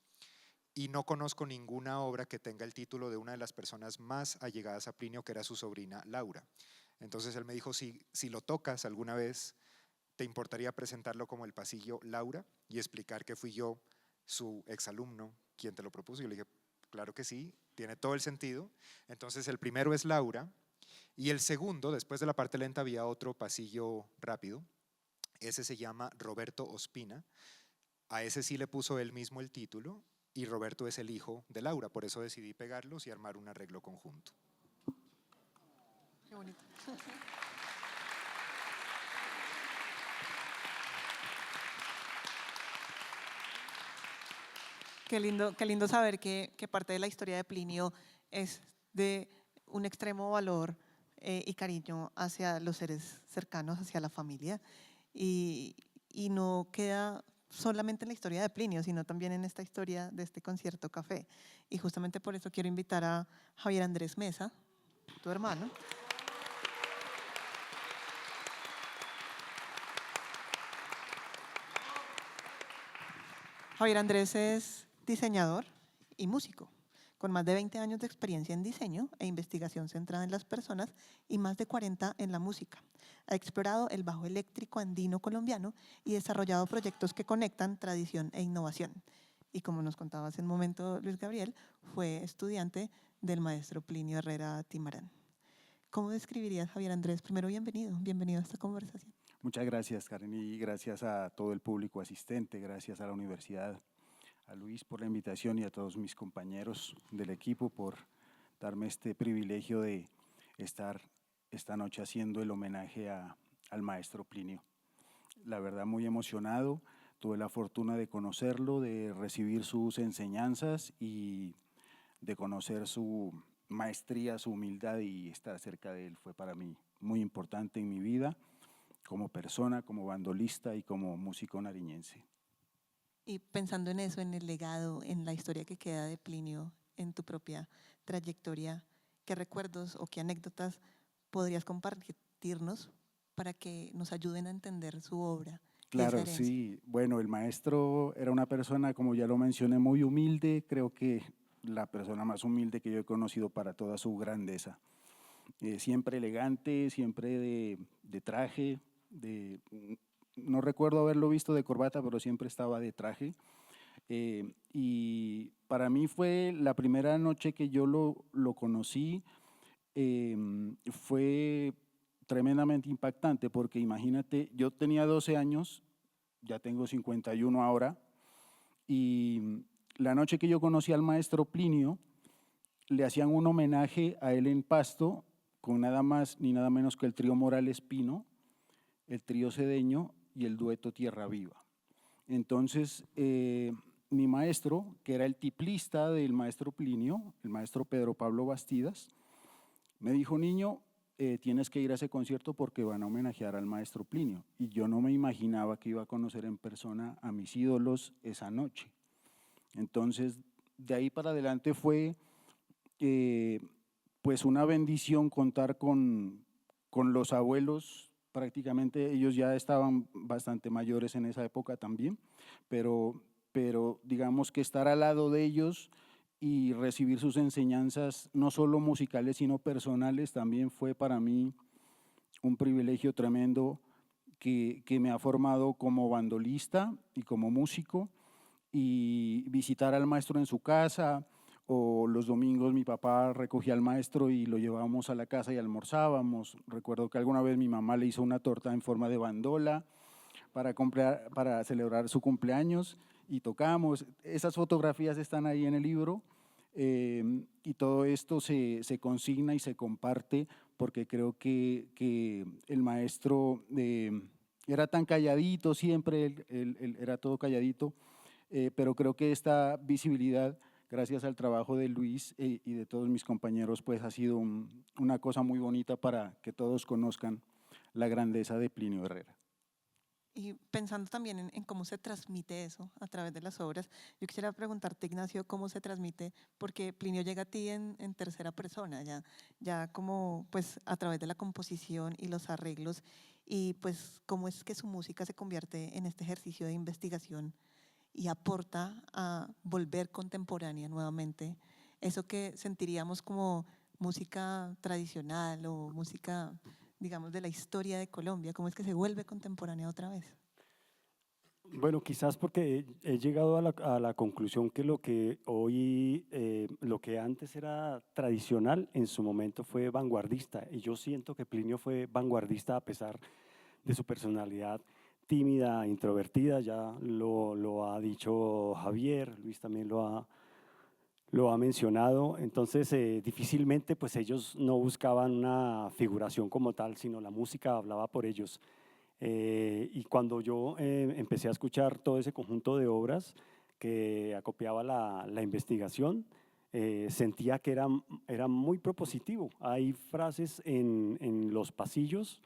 Y no conozco ninguna obra que tenga el título de una de las personas más allegadas a Plinio, que era su sobrina Laura. Entonces él me dijo, si lo tocas alguna vez, ¿te importaría presentarlo como el pasillo Laura y explicar que fui yo, su exalumno, quien te lo propuso? Y yo le dije, claro que sí, tiene todo el sentido. Entonces el primero es Laura y el segundo, después de la parte lenta, había otro pasillo rápido. Ese se llama Roberto Ospina. A ese sí le puso él mismo el título y Roberto es el hijo de Laura, por eso decidí pegarlos y armar un arreglo conjunto. Qué bonito. Qué lindo saber que parte de la historia de Plinio es de un extremo valor y cariño hacia los seres cercanos, hacia la familia, y no queda solamente en la historia de Plinio, sino también en esta historia de este concierto café. Y justamente por eso quiero invitar a Javier Andrés Mesa, tu hermano. Javier Andrés es diseñador y músico, con más de 20 años de experiencia en diseño e investigación centrada en las personas y más de 40 en la música. Ha explorado el bajo eléctrico andino colombiano y desarrollado proyectos que conectan tradición e innovación. Y como nos contaba hace un momento Luis Gabriel, fue estudiante del maestro Plinio Herrera Timarán. ¿Cómo describirías, Javier Andrés? Primero, bienvenido a esta conversación. Muchas gracias, Karen, y gracias a todo el público asistente, gracias a la universidad, a Luis por la invitación y a todos mis compañeros del equipo por darme este privilegio de estar esta noche haciendo el homenaje al maestro Plinio. La verdad, muy emocionado, tuve la fortuna de conocerlo, de recibir sus enseñanzas y de conocer su maestría, su humildad, y estar cerca de él fue para mí muy importante en mi vida, como persona, como bandolista y como músico nariñense. Y pensando en eso, en el legado, en la historia que queda de Plinio, en tu propia trayectoria, ¿qué recuerdos o qué anécdotas podrías compartirnos para que nos ayuden a entender su obra? Claro, sí. Bueno, el maestro era una persona, como ya lo mencioné, muy humilde, creo que la persona más humilde que yo he conocido para toda su grandeza. Siempre elegante, siempre de traje, no recuerdo haberlo visto de corbata, pero siempre estaba de traje. Y para mí fue la primera noche que yo lo conocí, fue tremendamente impactante, porque imagínate, yo tenía 12 años, ya tengo 51 ahora, y la noche que yo conocí al maestro Plinio, le hacían un homenaje a él en Pasto, con nada más ni nada menos que el trío Morales Pino, el trío Cedeño, y el dueto Tierra Viva. Entonces, mi maestro, que era el tiplista del maestro Plinio, el maestro Pedro Pablo Bastidas, me dijo: niño, tienes que ir a ese concierto porque van a homenajear al maestro Plinio. Y yo no me imaginaba que iba a conocer en persona a mis ídolos esa noche. Entonces, de ahí para adelante fue pues una bendición contar con los abuelos. Prácticamente ellos ya estaban bastante mayores en esa época también, pero digamos que estar al lado de ellos y recibir sus enseñanzas, no solo musicales, sino personales, también fue para mí un privilegio tremendo que me ha formado como bandolista y como músico, y visitar al maestro en su casa, o los domingos mi papá recogía al maestro y lo llevábamos a la casa y almorzábamos. Recuerdo que alguna vez mi mamá le hizo una torta en forma de bandola para celebrar su cumpleaños y tocamos. Esas fotografías están ahí en el libro, y todo esto se consigna y se comparte porque creo que el maestro era tan calladito siempre, él era todo calladito, pero creo que esta visibilidad, gracias al trabajo de Luis y de todos mis compañeros, pues ha sido una cosa muy bonita para que todos conozcan la grandeza de Plinio Herrera. Y pensando también en cómo se transmite eso a través de las obras, yo quisiera preguntarte, Ignacio, cómo se transmite, porque Plinio llega a ti en tercera persona, ya como pues a través de la composición y los arreglos, y pues cómo es que su música se convierte en este ejercicio de investigación y aporta a volver contemporánea nuevamente eso que sentiríamos como música tradicional o música, digamos, de la historia de Colombia. ¿Cómo es que se vuelve contemporánea otra vez? Bueno, quizás porque he llegado a la conclusión que lo que hoy, lo que antes era tradicional, en su momento fue vanguardista. Y yo siento que Plinio fue vanguardista a pesar de su personalidad tímida, introvertida. Ya lo ha dicho Javier, Luis también lo ha mencionado. Entonces, difícilmente pues ellos no buscaban una figuración como tal, sino la música hablaba por ellos. Y cuando yo empecé a escuchar todo ese conjunto de obras que acopiaba la investigación, sentía que era muy propositivo. Hay frases en los pasillos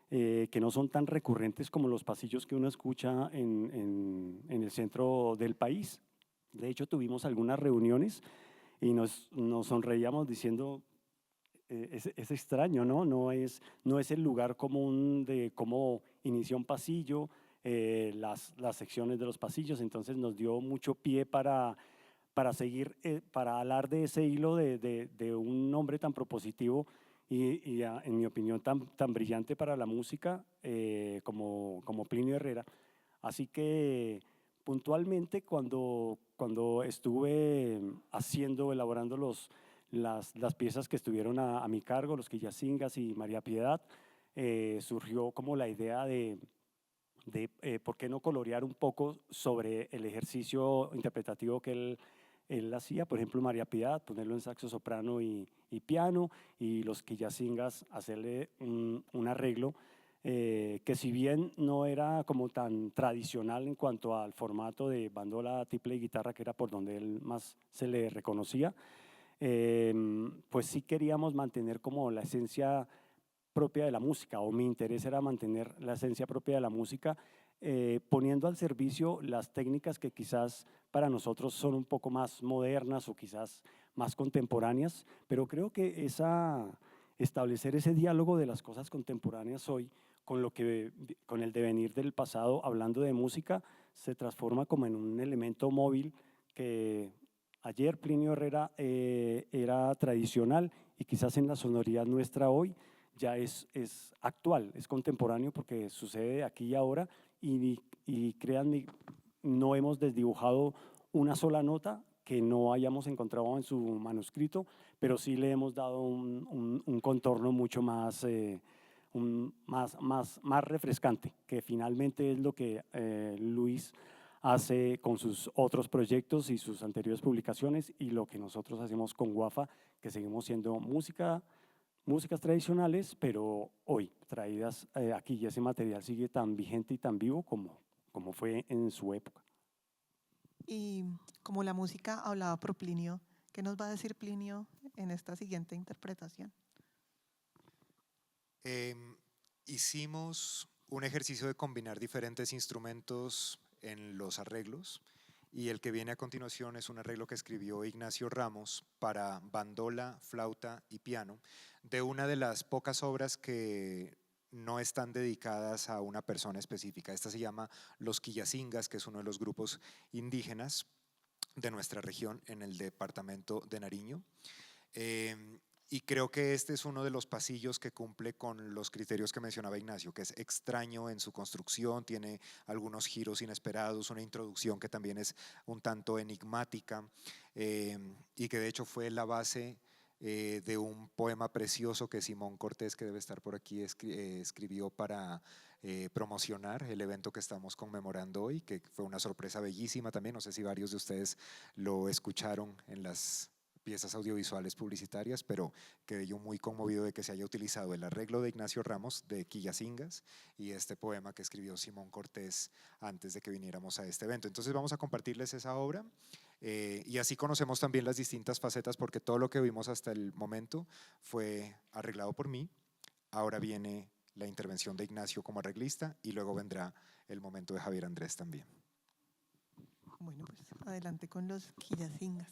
que no son tan recurrentes como los pasillos que uno escucha en el centro del país. De hecho, tuvimos algunas reuniones y nos sonreíamos diciendo, es extraño, ¿no? No es el lugar común de cómo inició un pasillo, las secciones de los pasillos. Entonces nos dio mucho pie para seguir, para hablar de ese hilo de un hombre tan propositivo y en mi opinión tan brillante para la música como Plinio Herrera. Así que puntualmente cuando estuve elaborando las piezas que estuvieron a mi cargo, los Quillacingas y María Piedad, surgió como la idea de por qué no colorear un poco sobre el ejercicio interpretativo que él hacía. Por ejemplo, María Piedad, ponerlo en saxo soprano y piano, y los Quillacingas hacerle un arreglo que si bien no era como tan tradicional en cuanto al formato de bandola, tiple y guitarra, que era por donde él más se le reconocía, pues sí queríamos mantener como la esencia propia de la música, o mi interés era mantener la esencia propia de la música, poniendo al servicio las técnicas que quizás para nosotros son un poco más modernas o quizás más contemporáneas, pero creo que establecer ese diálogo de las cosas contemporáneas hoy con el devenir del pasado, hablando de música, se transforma como en un elemento móvil que ayer Plinio Herrera era tradicional y quizás en la sonoridad nuestra hoy ya es actual, es contemporáneo porque sucede aquí y ahora, y créanme, no hemos desdibujado una sola nota que no hayamos encontrado en su manuscrito, pero sí le hemos dado un contorno mucho más, más refrescante, que finalmente es lo que Luis hace con sus otros proyectos y sus anteriores publicaciones, y lo que nosotros hacemos con Guafa, que seguimos siendo música músicas tradicionales, pero hoy traídas aquí, y ese material sigue tan vigente y tan vivo como fue en su época. Y como la música hablaba por Plinio, ¿qué nos va a decir Plinio en esta siguiente interpretación? Hicimos un ejercicio de combinar diferentes instrumentos en los arreglos, y el que viene a continuación es un arreglo que escribió Ignacio Ramos para bandola, flauta y piano, de una de las pocas obras que no están dedicadas a una persona específica. Esta se llama Los Quillacingas, que es uno de los grupos indígenas de nuestra región en el departamento de Nariño. Y creo que este es uno de los pasillos que cumple con los criterios que mencionaba Ignacio, que es extraño en su construcción, tiene algunos giros inesperados, una introducción que también es un tanto enigmática, y que de hecho fue la base de un poema precioso que Simón Cortés, que debe estar por aquí, escribió para promocionar el evento que estamos conmemorando hoy, que fue una sorpresa bellísima también. No sé si varios de ustedes lo escucharon en las piezas audiovisuales publicitarias, pero quedé yo muy conmovido de que se haya utilizado el arreglo de Ignacio Ramos de Quillacingas y este poema que escribió Simón Cortés antes de que viniéramos a este evento. Entonces vamos a compartirles esa obra, y así conocemos también las distintas facetas, porque todo lo que vimos hasta el momento fue arreglado por mí. Ahora viene la intervención de Ignacio como arreglista y luego vendrá el momento de Javier Andrés también. Bueno, pues adelante con los Quillacingas.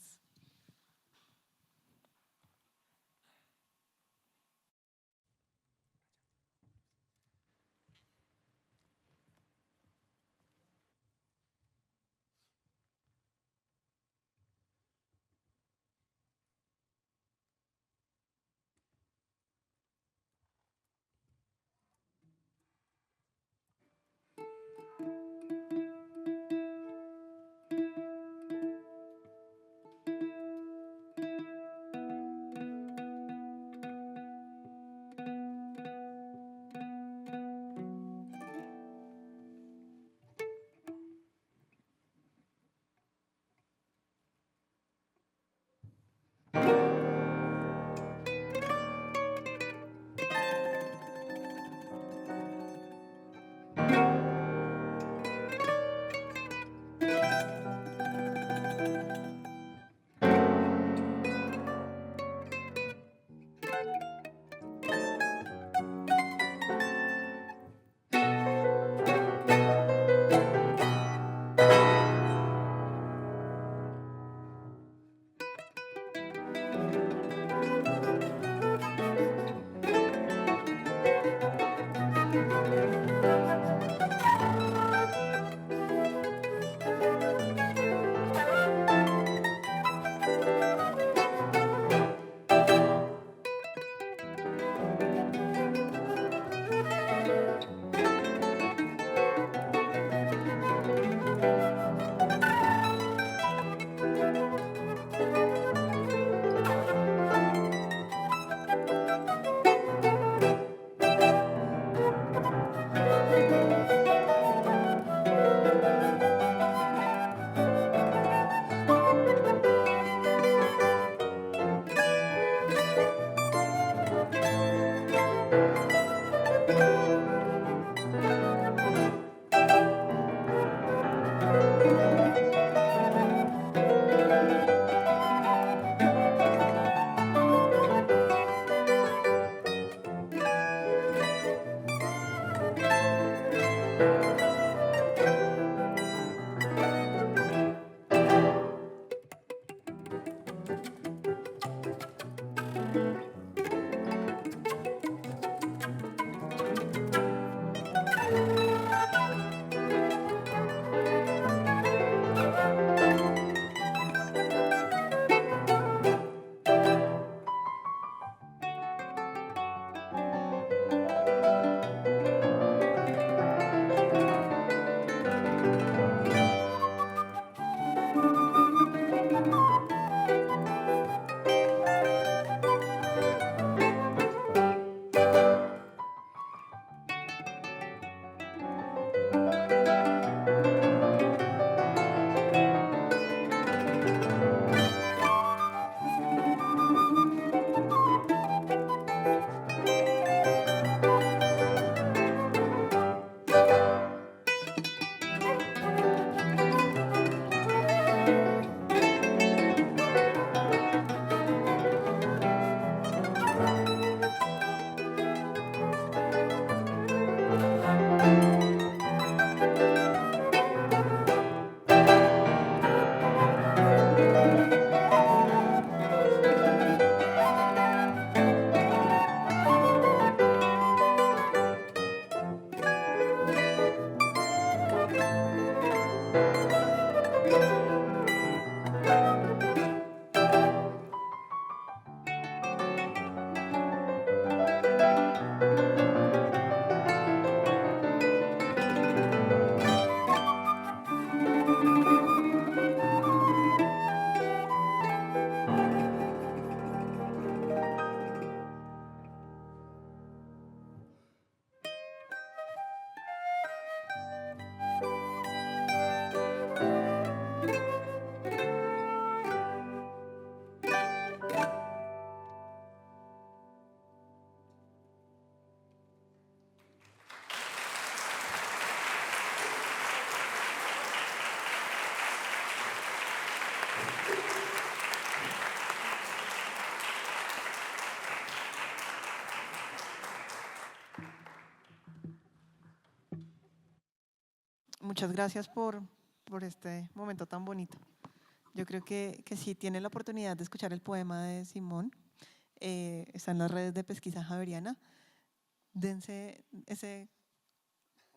muchas gracias por este momento tan bonito. Yo creo que si tienen la oportunidad de escuchar el poema de Simón, está en las redes de Pesquisa Javeriana, dense ese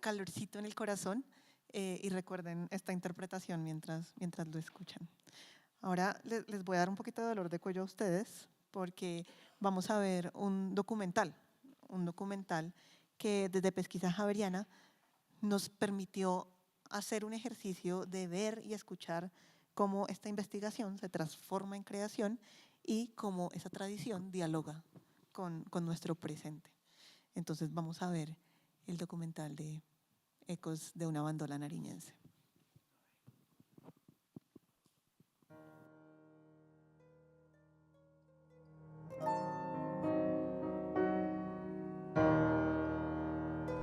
calorcito en el corazón y recuerden esta interpretación mientras lo escuchan. Ahora les voy a dar un poquito de dolor de cuello a ustedes porque vamos a ver un documental que desde Pesquisa Javeriana nos permitió hacer un ejercicio de ver y escuchar cómo esta investigación se transforma en creación y cómo esa tradición dialoga con nuestro presente. Entonces vamos a ver el documental de Ecos de una bandola nariñense.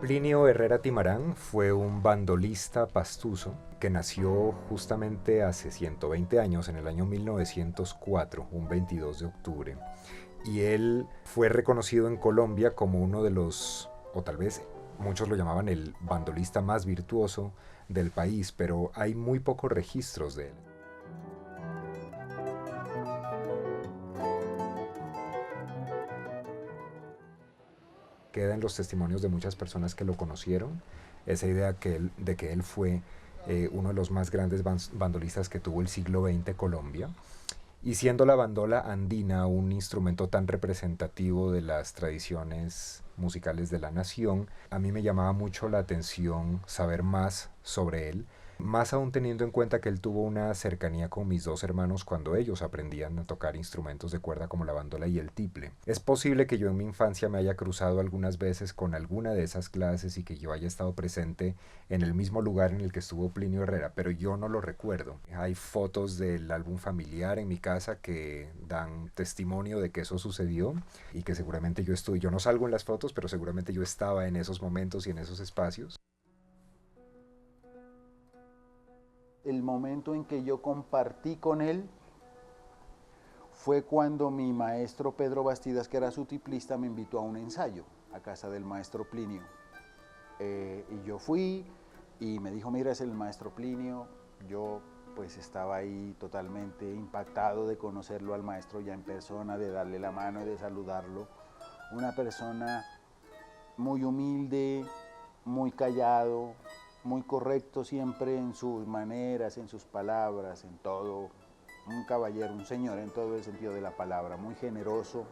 Plinio Herrera Timarán fue un bandolista pastuso que nació justamente hace 120 años, en el año 1904, un 22 de octubre. Y él fue reconocido en Colombia como uno de los, o tal vez muchos lo llamaban el bandolista más virtuoso del país, pero hay muy pocos registros de él. Queda en los testimonios de muchas personas que lo conocieron, esa idea de que él fue uno de los más grandes bandolistas que tuvo el siglo XX Colombia. Y siendo la bandola andina un instrumento tan representativo de las tradiciones musicales de la nación, a mí me llamaba mucho la atención saber más sobre él, más aún teniendo en cuenta que él tuvo una cercanía con mis dos hermanos cuando ellos aprendían a tocar instrumentos de cuerda como la bandola y el tiple. Es posible que yo en mi infancia me haya cruzado algunas veces con alguna de esas clases y que yo haya estado presente en el mismo lugar en el que estuvo Plinio Herrera, pero yo no lo recuerdo. Hay fotos del álbum familiar en mi casa que dan testimonio de que eso sucedió y que seguramente yo estuve. Yo no salgo en las fotos, pero seguramente yo estaba en esos momentos y en esos espacios. El momento en que yo compartí con él fue cuando mi maestro Pedro Bastidas, que era su tiplista, me invitó a un ensayo a casa del maestro Plinio. Y yo fui y me dijo, mira, es el maestro Plinio. Yo pues estaba ahí totalmente impactado de conocerlo al maestro ya en persona, de darle la mano y de saludarlo. Una persona muy humilde, muy callado, muy correcto siempre en sus maneras, en sus palabras, en todo. Un caballero, un señor en todo el sentido de la palabra, muy generoso.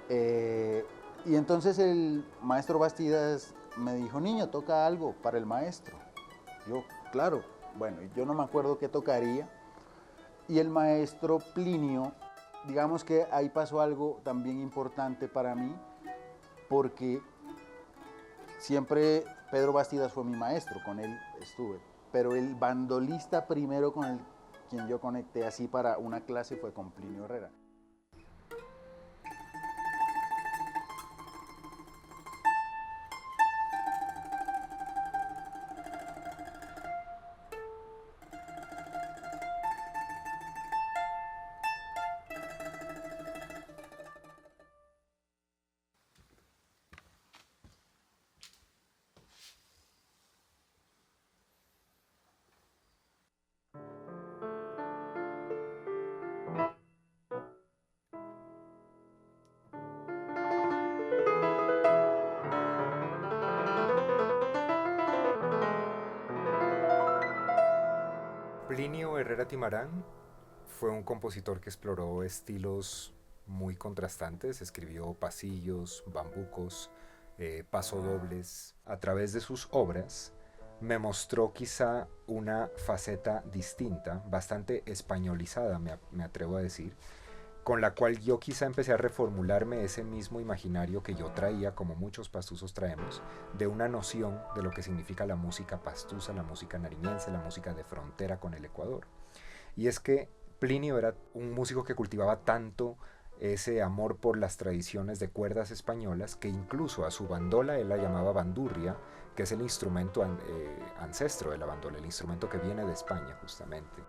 Y entonces el maestro Bastidas me dijo, niño, toca algo para el maestro. Yo, claro, bueno, yo no me acuerdo qué tocaría. Y el maestro Plinio, digamos que ahí pasó algo también importante para mí, porque siempre Pedro Bastidas fue mi maestro, con él estuve. Pero el bandolista primero con el quien yo conecté así para una clase fue con Plinio Herrera. Plinio Herrera Timarán fue un compositor que exploró estilos muy contrastantes, escribió pasillos, bambucos, pasodobles. A través de sus obras me mostró quizá una faceta distinta, bastante españolizada, me atrevo a decir, con la cual yo quizá empecé a reformularme ese mismo imaginario que yo traía, como muchos pastuzos traemos, de una noción de lo que significa la música pastusa, la música nariñense, la música de frontera con el Ecuador. Y es que Plinio era un músico que cultivaba tanto ese amor por las tradiciones de cuerdas españolas que incluso a su bandola él la llamaba bandurria, que es el instrumento ancestro de la bandola, el instrumento que viene de España justamente.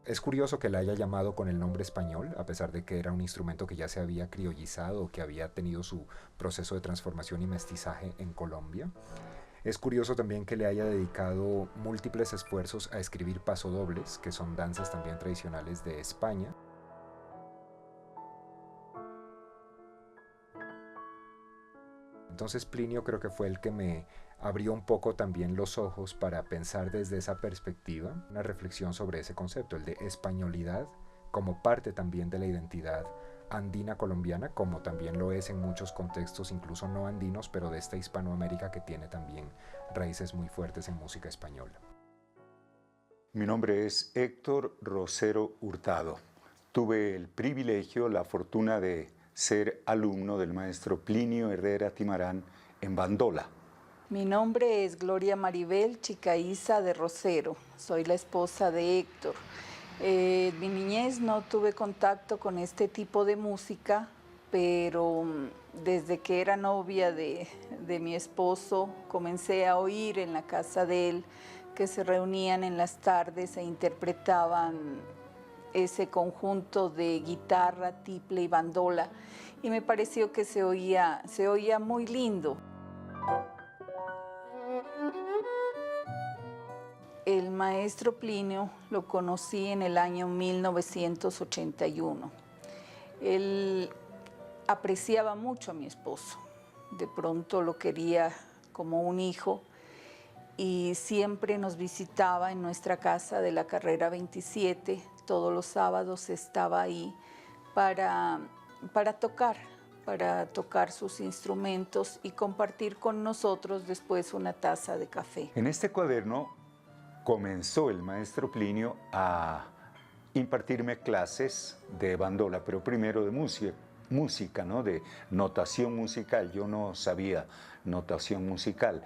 Es curioso que la haya llamado con el nombre español, a pesar de que era un instrumento que ya se había criollizado, que había tenido su proceso de transformación y mestizaje en Colombia. Es curioso también que le haya dedicado múltiples esfuerzos a escribir pasodobles, que son danzas también tradicionales de España. Entonces Plinio creo que fue el que me abrió un poco también los ojos para pensar desde esa perspectiva, una reflexión sobre ese concepto, el de españolidad como parte también de la identidad andina colombiana, como también lo es en muchos contextos, incluso no andinos, pero de esta Hispanoamérica que tiene también raíces muy fuertes en música española. Mi nombre es Héctor Rosero Hurtado. Tuve el privilegio, la fortuna de ser alumno del maestro Plinio Herrera Timarán en bandola. Mi nombre es Gloria Maribel Chicaiza de Rosero. Soy la esposa de Héctor. En mi niñez no tuve contacto con este tipo de música, pero desde que era novia de mi esposo comencé a oír en la casa de él que se reunían en las tardes e interpretaban ese conjunto de guitarra, tiple y bandola, y me pareció que se oía muy lindo. El maestro Plinio lo conocí en el año 1981. Él apreciaba mucho a mi esposo, de pronto lo quería como un hijo y siempre nos visitaba en nuestra casa de la carrera 27. Todos los sábados estaba ahí para tocar sus instrumentos y compartir con nosotros después una taza de café. En este cuaderno comenzó el maestro Plinio a impartirme clases de bandola, pero primero de música, ¿no? De notación musical. Yo no sabía notación musical.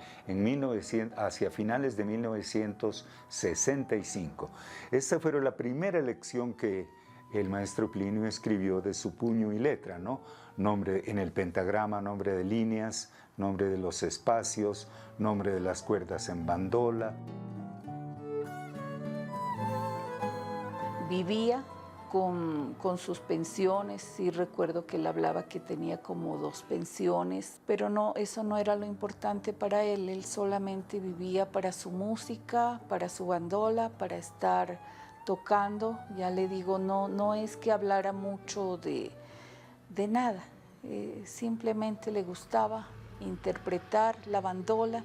Hacia finales de 1965. Esta fue la primera lección que el maestro Plinio escribió de su puño y letra, ¿no? Nombre en el pentagrama, nombre de líneas, nombre de los espacios, nombre de las cuerdas en bandola. Vivía con sus pensiones. Sí recuerdo que él hablaba que tenía como 2 pensiones, pero no, eso no era lo importante para él. Él solamente vivía para su música, para su bandola, para estar tocando. Ya le digo, no es que hablara mucho de nada, simplemente le gustaba interpretar la bandola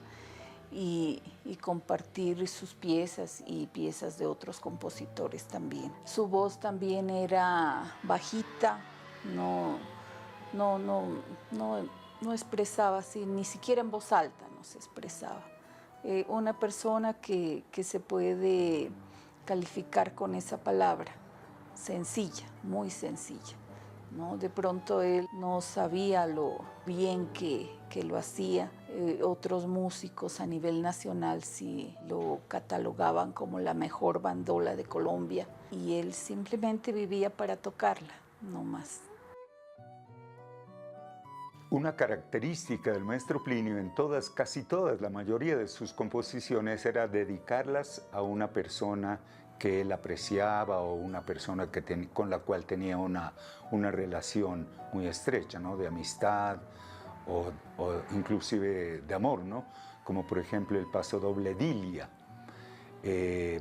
y compartir sus piezas y piezas de otros compositores también. Su voz también era bajita, no expresaba así, ni siquiera en voz alta no se expresaba. Una persona que se puede calificar con esa palabra, sencilla, muy sencilla, ¿no? De pronto él no sabía lo bien que lo hacía. Otros músicos a nivel nacional sí lo catalogaban como la mejor bandola de Colombia y él simplemente vivía para tocarla, no más. Una característica del maestro Plinio en casi todas, la mayoría de sus composiciones era dedicarlas a una persona que él apreciaba o una persona con la cual tenía una relación muy estrecha, ¿no? De amistad o inclusive de amor, ¿no? Como por ejemplo el pasodoble Dilia,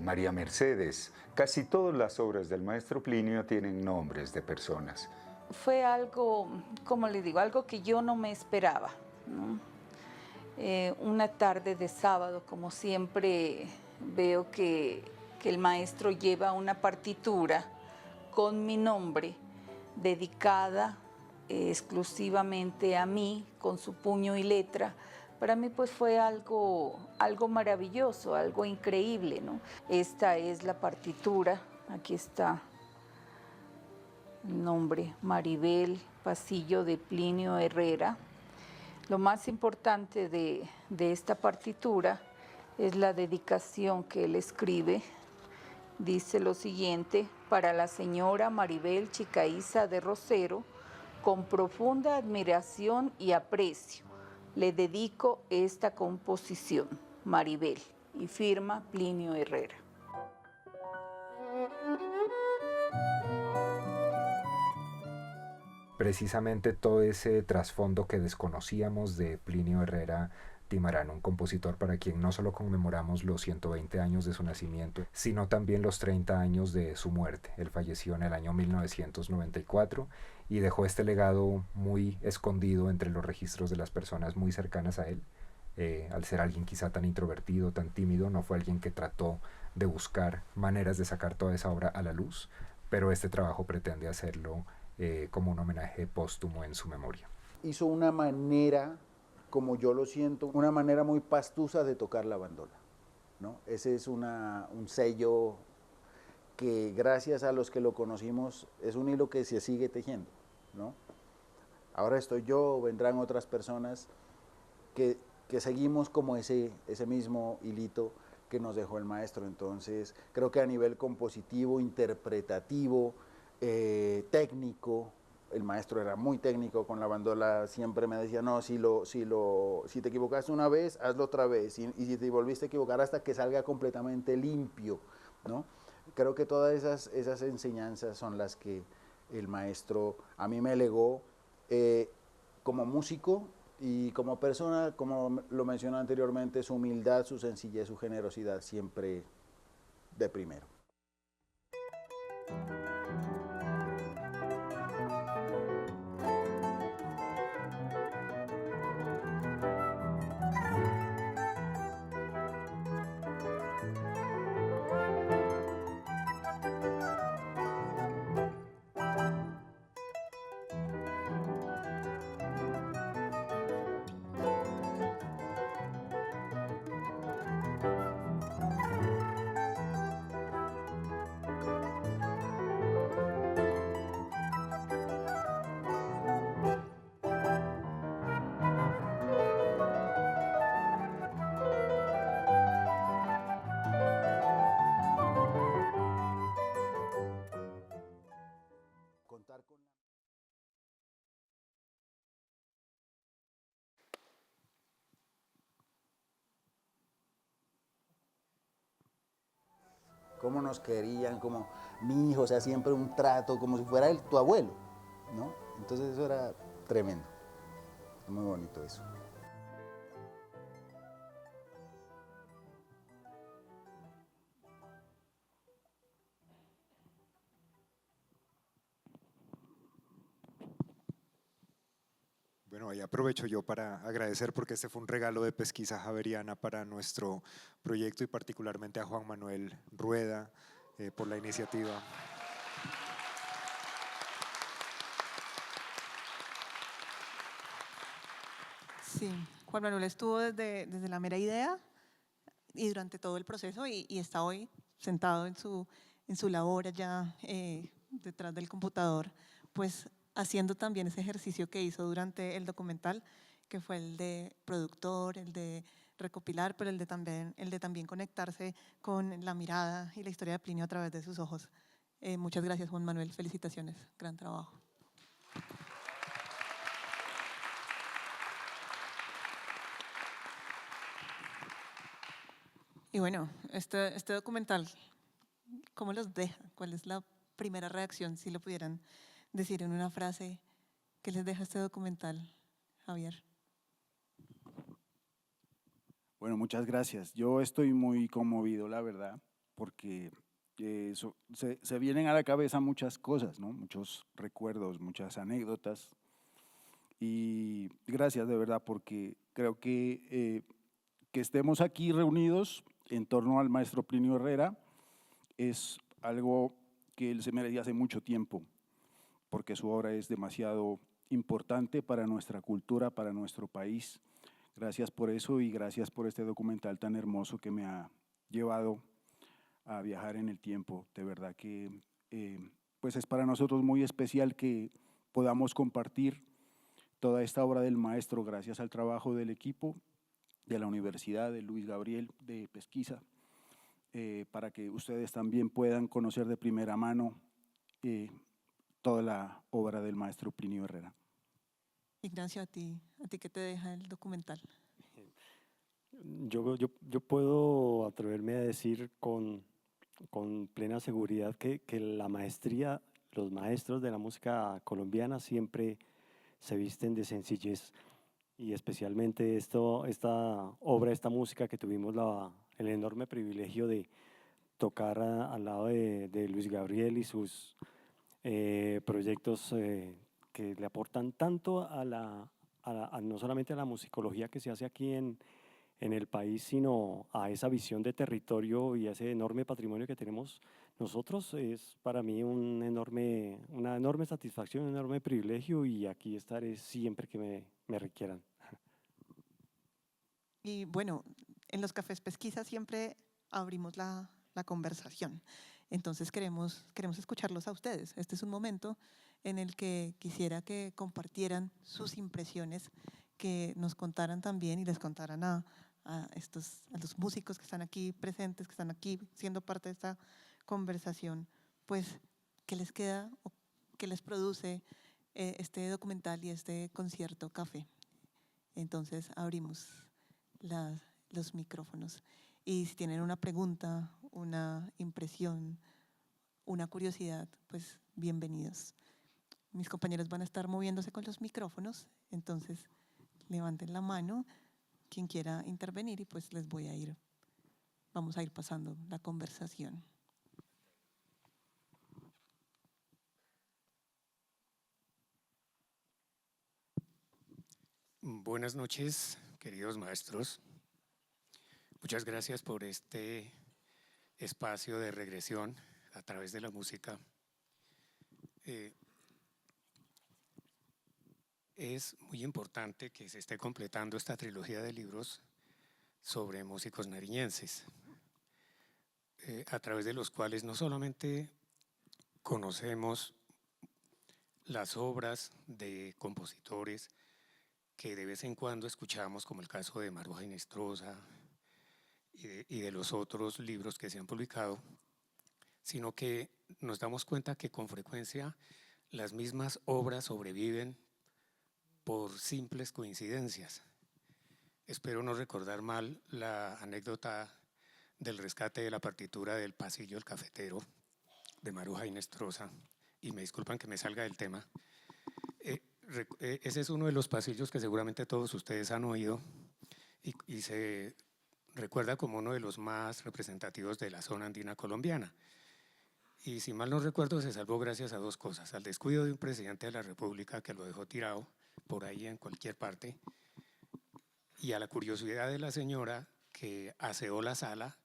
María Mercedes. Casi todas las obras del maestro Plinio tienen nombres de personas. Fue algo, como le digo, algo que yo no me esperaba, ¿no? Una tarde de sábado, como siempre veo que el maestro lleva una partitura con mi nombre, dedicada exclusivamente a mí, con su puño y letra. Para mí pues fue algo maravilloso, algo increíble, ¿no? Esta es la partitura, aquí está el nombre, Maribel, pasillo de Plinio Herrera. Lo más importante de esta partitura es la dedicación que él escribe. Dice lo siguiente: para la señora Maribel Chicaiza de Rosero, con profunda admiración y aprecio, le dedico esta composición, Maribel, y firma Plinio Herrera. Precisamente todo ese trasfondo que desconocíamos de Plinio Herrera Timarán, un compositor para quien no solo conmemoramos los 120 años de su nacimiento, sino también los 30 años de su muerte. Él falleció en el año 1994 y dejó este legado muy escondido entre los registros de las personas muy cercanas a él. Al ser alguien quizá tan introvertido, tan tímido, no fue alguien que trató de buscar maneras de sacar toda esa obra a la luz, pero este trabajo pretende hacerlo como un homenaje póstumo en su memoria. Hizo una manera, como yo lo siento, una manera muy pastusa de tocar la bandola, ¿no? Ese es un sello que gracias a los que lo conocimos es un hilo que se sigue tejiendo, ¿no? Ahora estoy yo, vendrán otras personas que seguimos como ese mismo hilito que nos dejó el maestro. Entonces creo que a nivel compositivo, interpretativo, técnico, el maestro era muy técnico con la bandola, siempre me decía, no, si te equivocaste una vez, hazlo otra vez, y si te volviste a equivocar hasta que salga completamente limpio, ¿no? Creo que todas esas enseñanzas son las que el maestro a mí me legó como músico y como persona, como lo mencioné anteriormente, su humildad, su sencillez, su generosidad siempre de primero. Contar con cómo nos querían, como mi hijo, o sea, siempre un trato, como si fuera tu abuelo, ¿no? Entonces eso era tremendo, muy bonito eso. Bueno, ahí aprovecho yo para agradecer porque este fue un regalo de Pesquisa Javeriana para nuestro proyecto y particularmente a Juan Manuel Rueda por la iniciativa. Sí, Juan Manuel estuvo desde la mera idea y durante todo el proceso y está hoy sentado en su labor allá detrás del computador, pues haciendo también ese ejercicio que hizo durante el documental, que fue el de productor, el de recopilar, pero el de también conectarse con la mirada y la historia de Plinio a través de sus ojos. Muchas gracias, Juan Manuel. Felicitaciones. Gran trabajo. Y bueno, este documental, ¿cómo los deja? ¿Cuál es la primera reacción, si lo pudieran decir en una frase? ¿Qué les deja este documental, Javier? Bueno, muchas gracias. Yo estoy muy conmovido, la verdad, porque se vienen a la cabeza muchas cosas, ¿no? Muchos recuerdos, muchas anécdotas. Y gracias de verdad, porque creo que estemos aquí reunidos en torno al maestro Plinio Herrera es algo que él se merecía hace mucho tiempo, porque su obra es demasiado importante para nuestra cultura, para nuestro país. Gracias por eso y gracias por este documental tan hermoso que me ha llevado a viajar en el tiempo. De verdad que pues es para nosotros muy especial que podamos compartir toda esta obra del maestro gracias al trabajo del equipo de la Universidad de Luis Gabriel de Pesquisa, para que ustedes también puedan conocer de primera mano toda la obra del maestro Plinio Herrera. Ignacio, ¿a ti qué te deja el documental? Yo puedo atreverme a decir con con plena seguridad que la maestría, los maestros de la música colombiana siempre se visten de sencillez y especialmente esta obra, esta música que tuvimos el enorme privilegio de tocar al lado de Luis Gabriel y sus proyectos que le aportan tanto no solamente a la musicología que se hace aquí en el país, sino a esa visión de territorio y a ese enorme patrimonio que tenemos nosotros. Es para mí una enorme satisfacción, un enorme privilegio y aquí estaré siempre que me requieran. Y bueno, en los cafés pesquisa siempre abrimos la conversación. Entonces queremos escucharlos a ustedes. Este es un momento en el que quisiera que compartieran sus impresiones, que nos contaran también y les contaran a los músicos que están aquí presentes, que están aquí siendo parte de esta conversación, pues qué les queda o qué les produce este documental y este concierto café. Entonces abrimos los micrófonos. Y si tienen una pregunta, una impresión, una curiosidad, pues bienvenidos. Mis compañeros van a estar moviéndose con los micrófonos, entonces levanten la mano quien quiera intervenir y pues vamos a ir pasando la conversación. Buenas noches, queridos maestros. Muchas gracias por este espacio de regresión a través de la música. Es muy importante que se esté completando esta trilogía de libros sobre músicos nariñenses, a través de los cuales no solamente conocemos las obras de compositores que de vez en cuando escuchamos, como el caso de Maruja Inestrosa y de los otros libros que se han publicado, sino que nos damos cuenta que con frecuencia las mismas obras sobreviven por simples coincidencias. Espero no recordar mal la anécdota del rescate de la partitura del Pasillo del Cafetero de Maruja Inestrosa, y me disculpan que me salga del tema. Ese es uno de los pasillos que seguramente todos ustedes han oído y se recuerda como uno de los más representativos de la zona andina colombiana. Y si mal no recuerdo, se salvó gracias a dos cosas: al descuido de un presidente de la República que lo dejó tirado por ahí en cualquier parte, y a la curiosidad de la señora que aseó la sala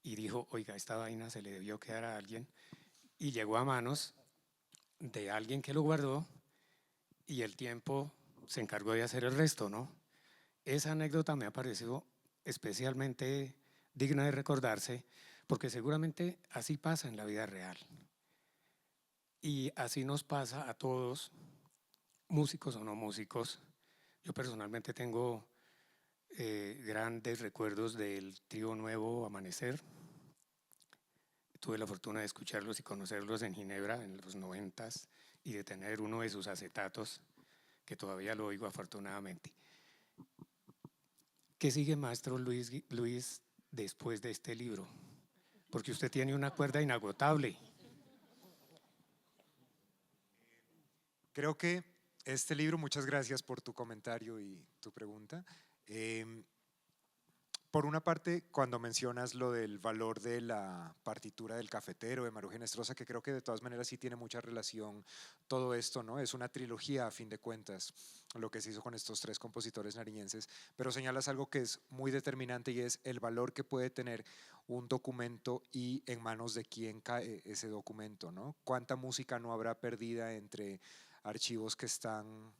y dijo, oiga, esta vaina se le debió quedar a alguien, y llegó a manos de alguien que lo guardó y el tiempo se encargó de hacer el resto, ¿no? Esa anécdota me ha parecido especialmente digna de recordarse, porque seguramente así pasa en la vida real. Y así nos pasa a todos, músicos o no músicos. Yo personalmente tengo grandes recuerdos del trío Nuevo Amanecer. Tuve la fortuna de escucharlos y conocerlos en Ginebra en los 90s y de tener uno de sus acetatos, que todavía lo oigo afortunadamente. ¿Qué sigue, maestro Luis, después de este libro? Porque usted tiene una cuerda inagotable. Creo que este libro, muchas gracias por tu comentario y tu pregunta. Por una parte, cuando mencionas lo del valor de la partitura del Cafetero de Maruja Inestrosa, que creo que de todas maneras sí tiene mucha relación todo esto, ¿no? Es una trilogía a fin de cuentas, lo que se hizo con estos tres compositores nariñenses, pero señalas algo que es muy determinante y es el valor que puede tener un documento y en manos de quién cae ese documento, ¿no? ¿Cuánta música no habrá perdida entre archivos que están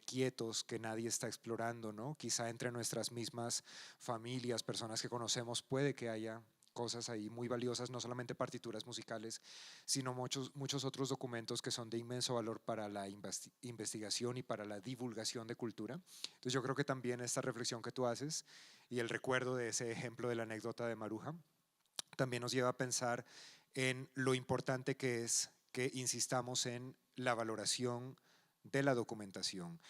quietos, que nadie está explorando, ¿no? Quizá entre nuestras mismas familias, personas que conocemos, puede que haya cosas ahí muy valiosas, no solamente partituras musicales, sino muchos otros documentos que son de inmenso valor para la investigación y para la divulgación de cultura. Entonces yo creo que también esta reflexión que tú haces y el recuerdo de ese ejemplo de la anécdota de Maruja también nos lleva a pensar en lo importante que es que insistamos en la valoración de la documentación.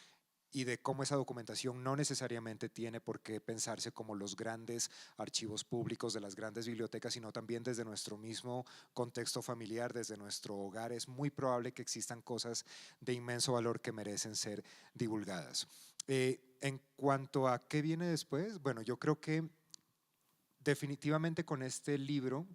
y de cómo esa documentación no necesariamente tiene por qué pensarse como los grandes archivos públicos de las grandes bibliotecas, sino también desde nuestro mismo contexto familiar, desde nuestro hogar. Es muy probable que existan cosas de inmenso valor que merecen ser divulgadas. En cuanto a qué viene después, bueno, yo creo que definitivamente con este libro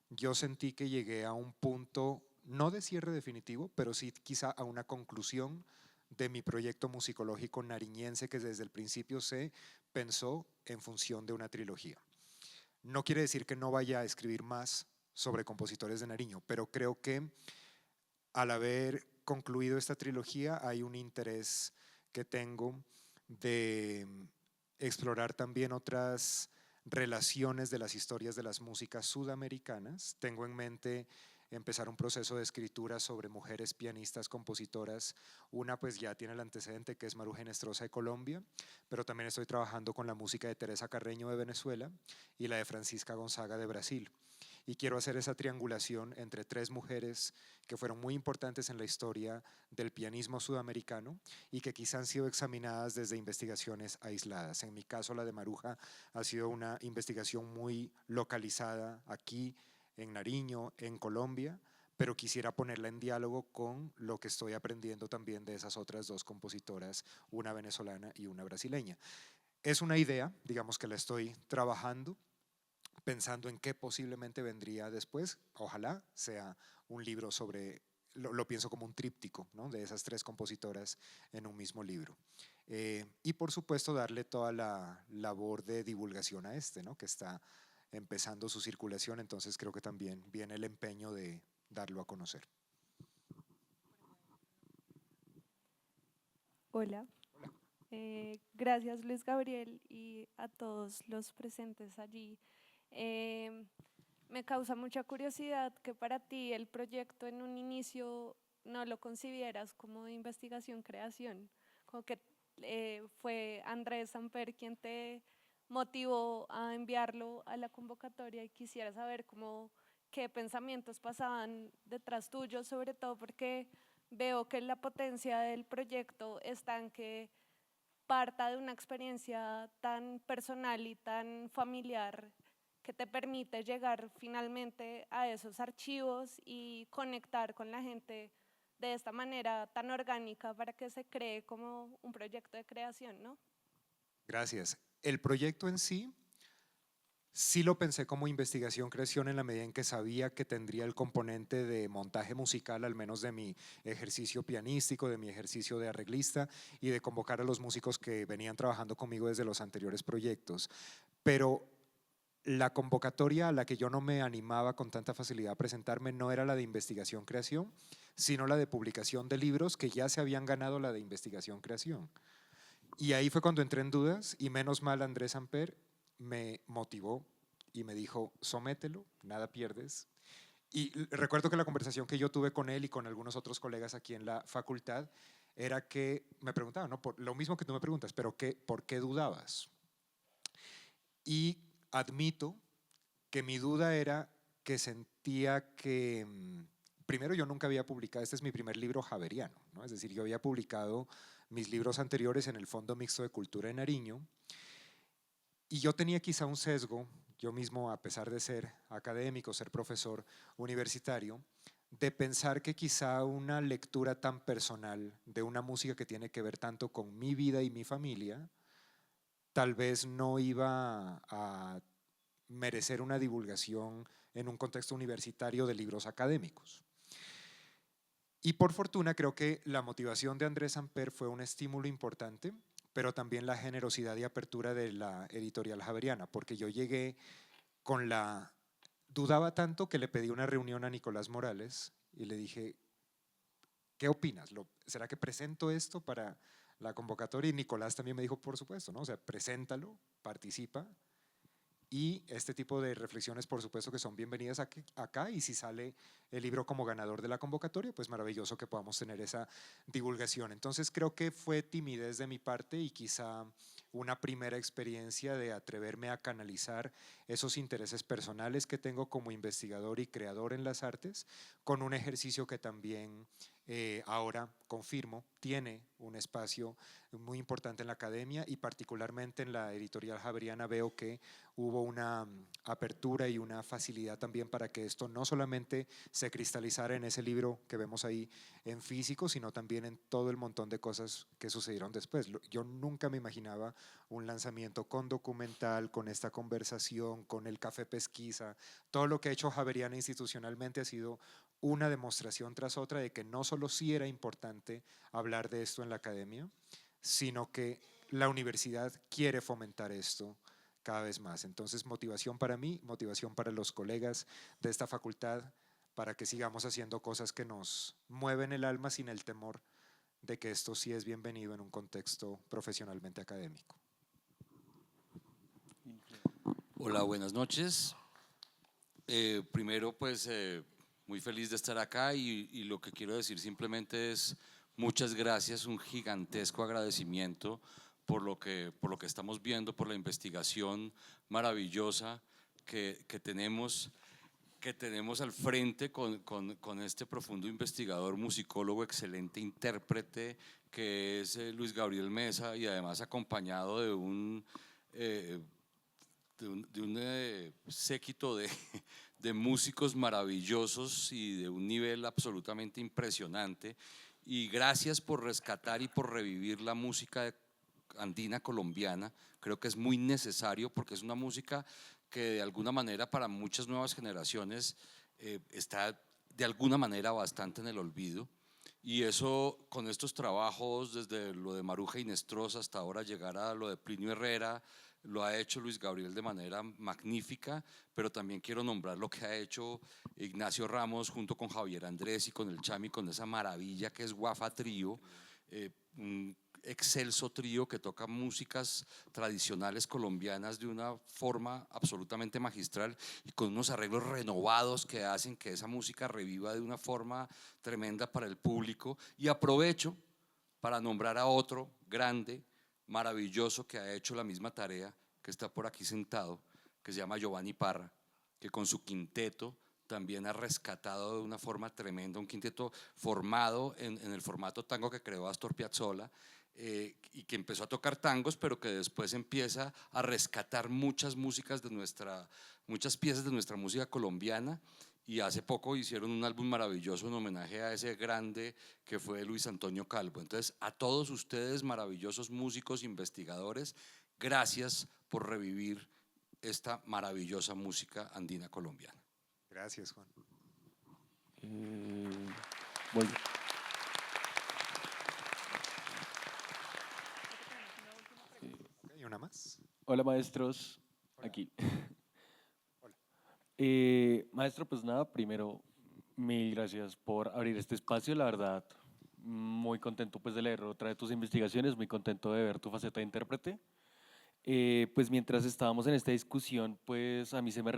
yo sentí que llegué a un punto, no de cierre definitivo, pero sí quizá a una conclusión de mi proyecto musicológico nariñense, que desde el principio se pensó en función de una trilogía. No quiere decir que no vaya a escribir más sobre compositores de Nariño, pero creo que al haber concluido esta trilogía hay un interés que tengo de explorar también otras relaciones de las historias de las músicas sudamericanas. Tengo en mente empezar un proceso de escritura sobre mujeres pianistas, compositoras. Una pues ya tiene el antecedente, que es Maruja Inestrosa de Colombia, pero también estoy trabajando con la música de Teresa Carreño de Venezuela y la de Francisca Gonzaga de Brasil. Y quiero hacer esa triangulación entre tres mujeres que fueron muy importantes en la historia del pianismo sudamericano y que quizá han sido examinadas desde investigaciones aisladas. En mi caso, la de Maruja ha sido una investigación muy localizada aquí en Nariño, en Colombia, pero quisiera ponerla en diálogo con lo que estoy aprendiendo también de esas otras dos compositoras, una venezolana y una brasileña. Es una idea, digamos que la estoy trabajando, pensando en qué posiblemente vendría después. Ojalá sea un libro sobre, lo pienso como un tríptico, ¿no?, de esas tres compositoras en un mismo libro. Y por supuesto darle toda la labor de divulgación a este, ¿no?, que está empezando su circulación, entonces creo que también viene el empeño de darlo a conocer. Hola. Gracias Luis Gabriel y a todos los presentes allí. Me causa mucha curiosidad que para ti el proyecto en un inicio no lo concibieras como de investigación-creación, como que fue Andrés Samper quien te motivó a enviarlo a la convocatoria, y quisiera saber qué pensamientos pasaban detrás tuyo, sobre todo porque veo que la potencia del proyecto está en que parta de una experiencia tan personal y tan familiar que te permite llegar finalmente a esos archivos y conectar con la gente de esta manera tan orgánica para que se cree como un proyecto de creación, ¿no? Gracias. El proyecto en sí lo pensé como investigación-creación en la medida en que sabía que tendría el componente de montaje musical, al menos de mi ejercicio pianístico, de mi ejercicio de arreglista y de convocar a los músicos que venían trabajando conmigo desde los anteriores proyectos. Pero la convocatoria a la que yo no me animaba con tanta facilidad a presentarme no era la de investigación-creación, sino la de publicación de libros que ya se habían ganado la de investigación-creación. Y ahí fue cuando entré en dudas, y menos mal Andrés Samper me motivó y me dijo, somételo, nada pierdes. Y recuerdo que la conversación que yo tuve con él y con algunos otros colegas aquí en la facultad era que me preguntaban, ¿no?, por lo mismo que tú me preguntas, pero ¿por qué dudabas? Y admito que mi duda era que sentía que, primero, yo nunca había publicado, este es mi primer libro javeriano, ¿no? Es decir, yo había publicado mis libros anteriores en el Fondo Mixto de Cultura de Nariño, y yo tenía quizá un sesgo, yo mismo, a pesar de ser académico, ser profesor universitario, de pensar que quizá una lectura tan personal de una música que tiene que ver tanto con mi vida y mi familia, tal vez no iba a merecer una divulgación en un contexto universitario de libros académicos. Y por fortuna creo que la motivación de Andrés Samper fue un estímulo importante, pero también la generosidad y apertura de la editorial javeriana, porque yo llegué con dudaba tanto que le pedí una reunión a Nicolás Morales y le dije, ¿qué opinas? ¿Será que presento esto para la convocatoria? Y Nicolás también me dijo, por supuesto, ¿no? O sea, preséntalo, participa. Y este tipo de reflexiones, por supuesto, que son bienvenidas acá, y si sale el libro como ganador de la convocatoria, pues maravilloso que podamos tener esa divulgación. Entonces creo que fue timidez de mi parte y quizá una primera experiencia de atreverme a canalizar esos intereses personales que tengo como investigador y creador en las artes con un ejercicio que también ahora confirmo, tiene un espacio muy importante en la academia y particularmente en la editorial Javeriana veo que hubo una apertura y una facilidad también para que esto no solamente se cristalizara en ese libro que vemos ahí en físico, sino también en todo el montón de cosas que sucedieron después. Yo nunca me imaginaba un lanzamiento con documental, con esta conversación, con el café pesquisa. Todo lo que ha hecho Javeriana institucionalmente ha sido una demostración tras otra de que no solo sí era importante hablar de esto en la academia, sino que la universidad quiere fomentar esto cada vez más. Entonces, motivación para mí, motivación para los colegas de esta facultad, para que sigamos haciendo cosas que nos mueven el alma sin el temor de que esto sí es bienvenido en un contexto profesionalmente académico. Hola, buenas noches. Primero, pues, muy feliz de estar acá y lo que quiero decir simplemente es muchas gracias, un gigantesco agradecimiento por lo que estamos viendo, por la investigación maravillosa que tenemos al frente con este profundo investigador, musicólogo, excelente intérprete que es Luis Gabriel Mesa, y además acompañado de un séquito de músicos maravillosos y de un nivel absolutamente impresionante. Y gracias por rescatar y por revivir la música andina colombiana. Creo que es muy necesario porque es una música que de alguna manera para muchas nuevas generaciones está de alguna manera bastante en el olvido. Y eso, con estos trabajos, desde lo de Maruja Inestrosa hasta ahora llegar a lo de Plinio Herrera, lo ha hecho Luis Gabriel de manera magnífica, pero también quiero nombrar lo que ha hecho Ignacio Ramos junto con Javier Andrés y con el Chami, con esa maravilla que es Guafa Trío, un excelso trío que toca músicas tradicionales colombianas de una forma absolutamente magistral y con unos arreglos renovados que hacen que esa música reviva de una forma tremenda para el público. Y aprovecho para nombrar a otro grande, maravilloso, que ha hecho la misma tarea, que está por aquí sentado, que se llama Giovanni Parra, que con su quinteto también ha rescatado de una forma tremenda, un quinteto formado en el formato tango que creó Astor Piazzolla, y que empezó a tocar tangos, pero que después empieza a rescatar muchas piezas de nuestra música colombiana. Y hace poco hicieron un álbum maravilloso en homenaje a ese grande que fue Luis Antonio Calvo. Entonces, a todos ustedes, maravillosos músicos, investigadores, gracias por revivir esta maravillosa música andina colombiana. Gracias, Juan. Bueno. ¿Y una más? Hola, maestros. Hola. Aquí. Hola. Maestro, pues nada, primero, mil gracias por abrir este espacio. La verdad, muy contento pues de leer otra de tus investigaciones, muy contento de ver tu faceta de intérprete. Pues mientras estábamos en esta discusión, pues a mí se me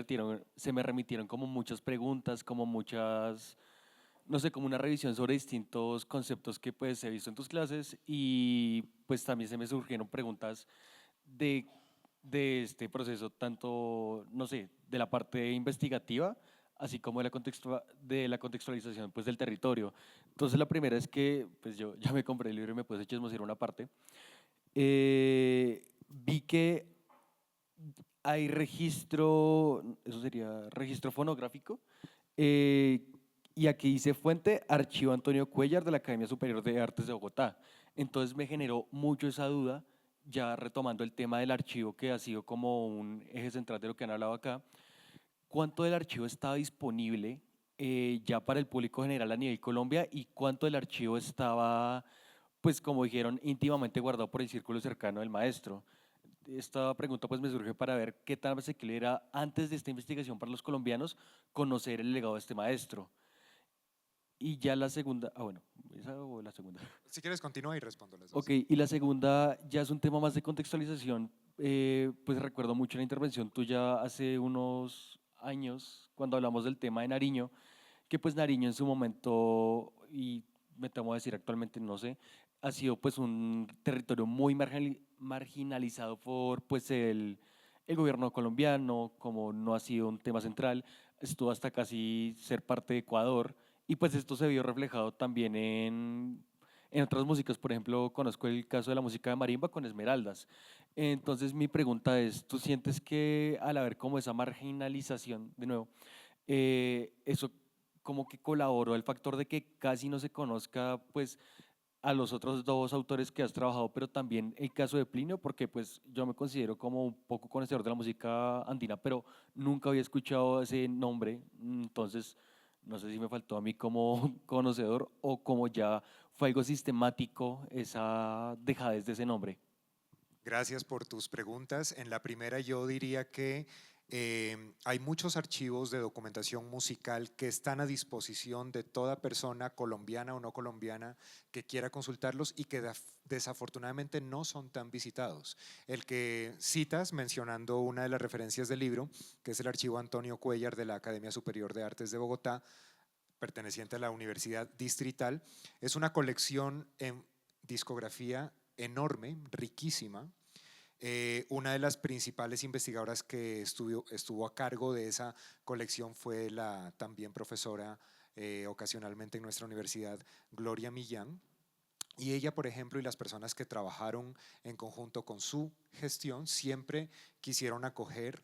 remitieron como muchas preguntas, como muchas, no sé, como una revisión sobre distintos conceptos que pues he visto en tus clases, y pues también se me surgieron preguntas de este proceso, tanto, no sé, de la parte investigativa, así como de la contextualización pues del territorio. Entonces la primera es que pues yo ya me compré el libro y me puse a chismosear una parte. Vi que hay registro, eso sería registro fonográfico, y aquí dice fuente, Archivo Antonio Cuellar de la Academia Superior de Artes de Bogotá. Entonces me generó mucho esa duda, ya retomando el tema del archivo, que ha sido como un eje central de lo que han hablado acá. ¿Cuánto del archivo está disponible ya para el público general a nivel Colombia, y cuánto del archivo estaba, pues como dijeron, íntimamente guardado por el círculo cercano del maestro? Esta pregunta pues me surge para ver qué tan asequible era antes de esta investigación para los colombianos conocer el legado de este maestro. Y ya la segunda, bueno, ¿esa o la segunda? Si quieres continúa y respondo las dos. Ok, y la segunda ya es un tema más de contextualización. Pues recuerdo mucho la intervención tuya hace unos años cuando hablamos del tema de Nariño, que pues Nariño en su momento, y me temo a decir actualmente, no sé, ha sido pues un territorio muy marginalizado por pues el gobierno colombiano, como no ha sido un tema central, estuvo hasta casi ser parte de Ecuador, Y pues esto se vio reflejado también en otras músicas. Por ejemplo, conozco el caso de la música de marimba con Esmeraldas. Entonces mi pregunta es, ¿tú sientes que al haber como esa marginalización, de nuevo, eso como que colaboró el factor de que casi no se conozca pues a los otros dos autores que has trabajado, pero también el caso de Plinio, porque pues yo me considero como un poco conocedor de la música andina, pero nunca había escuchado ese nombre, entonces no sé si me faltó a mí como conocedor o como ya fue algo sistemático esa dejadez de ese nombre. Gracias por tus preguntas. En la primera yo diría que hay muchos archivos de documentación musical que están a disposición de toda persona colombiana o no colombiana que quiera consultarlos y que desafortunadamente no son tan visitados. El que citas mencionando una de las referencias del libro, que es el archivo Antonio Cuellar de la Academia Superior de Artes de Bogotá, perteneciente a la Universidad Distrital, es una colección en discografía enorme, riquísima. Una de las principales investigadoras que estuvo a cargo de esa colección fue la también profesora ocasionalmente en nuestra universidad, Gloria Millán. Y ella, por ejemplo, y las personas que trabajaron en conjunto con su gestión, siempre quisieron acoger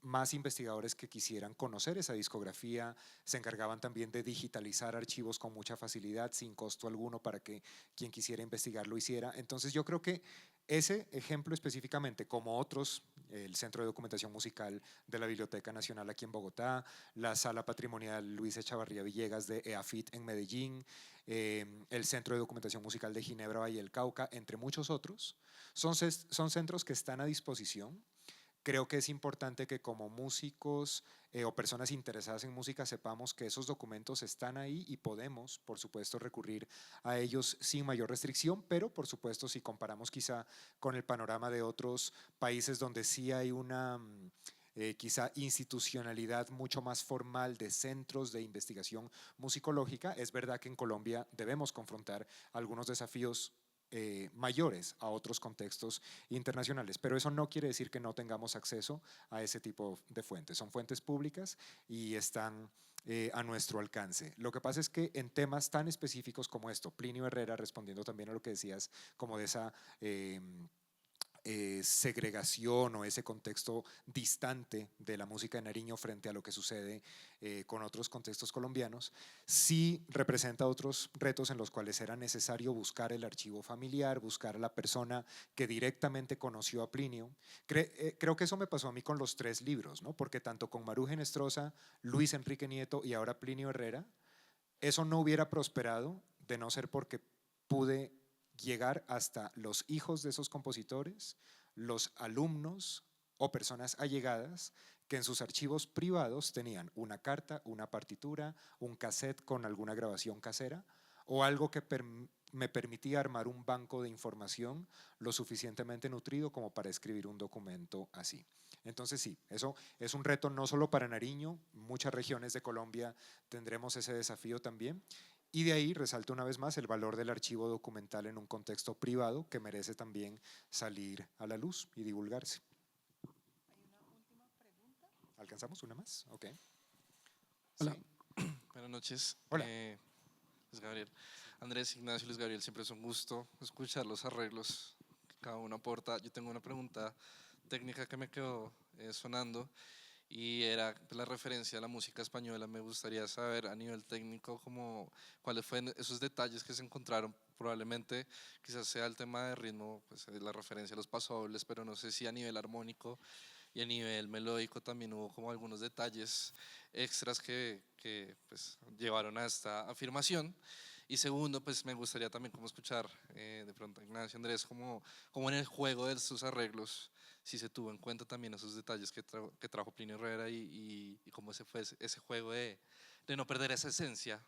más investigadores que quisieran conocer esa discografía, se encargaban también de digitalizar archivos con mucha facilidad, sin costo alguno, para que quien quisiera investigar lo hiciera. Entonces yo creo que ese ejemplo específicamente, como otros, el Centro de Documentación Musical de la Biblioteca Nacional aquí en Bogotá, la Sala Patrimonial Luis Echavarría Villegas de EAFIT en Medellín, el Centro de Documentación Musical de Ginebra, Valle del Cauca, entre muchos otros, son centros que están a disposición. Creo que es importante que como músicos o personas interesadas en música sepamos que esos documentos están ahí y podemos, por supuesto, recurrir a ellos sin mayor restricción, pero por supuesto si comparamos quizá con el panorama de otros países donde sí hay una quizá institucionalidad mucho más formal de centros de investigación musicológica, es verdad que en Colombia debemos confrontar algunos desafíos mayores a otros contextos internacionales, pero eso no quiere decir que no tengamos acceso a ese tipo de fuentes. Son fuentes públicas y están a nuestro alcance. Lo que pasa es que en temas tan específicos como esto, Plinio Herrera, respondiendo también a lo que decías, como de esa segregación o ese contexto distante de la música de Nariño frente a lo que sucede con otros contextos colombianos, sí representa otros retos en los cuales era necesario buscar el archivo familiar, buscar a la persona que directamente conoció a Plinio. Creo que eso me pasó a mí con los 3 libros, ¿no? Porque tanto con Maruja Nestrosa, Luis Enrique Nieto y ahora Plinio Herrera, eso no hubiera prosperado de no ser porque pude llegar hasta los hijos de esos compositores, los alumnos o personas allegadas que en sus archivos privados tenían una carta, una partitura, un cassette con alguna grabación casera o algo que me permitía armar un banco de información lo suficientemente nutrido como para escribir un documento así. Entonces sí, eso es un reto no solo para Nariño, muchas regiones de Colombia tendremos ese desafío también. Y de ahí resalto una vez más el valor del archivo documental en un contexto privado que merece también salir a la luz y divulgarse. ¿Hay una última pregunta? ¿Alcanzamos una más? Ok. Hola. Sí. Buenas noches. Hola. Luis Gabriel. Andrés, Ignacio, Luis Gabriel, siempre es un gusto escuchar los arreglos que cada uno aporta. Yo tengo una pregunta técnica que me quedó sonando y era la referencia a la música española. Me gustaría saber a nivel técnico cuáles fueron esos detalles que se encontraron. Probablemente quizás sea el tema de ritmo, pues la referencia a los pasodobles, pero no sé si a nivel armónico y a nivel melódico también hubo como algunos detalles extras que pues, llevaron a esta afirmación. Y segundo, pues me gustaría también como escuchar de pronto Ignacio, Andrés, como en el juego de sus arreglos, si se tuvo en cuenta también esos detalles que trajo Plinio Herrera y cómo se fue ese juego de no perder esa esencia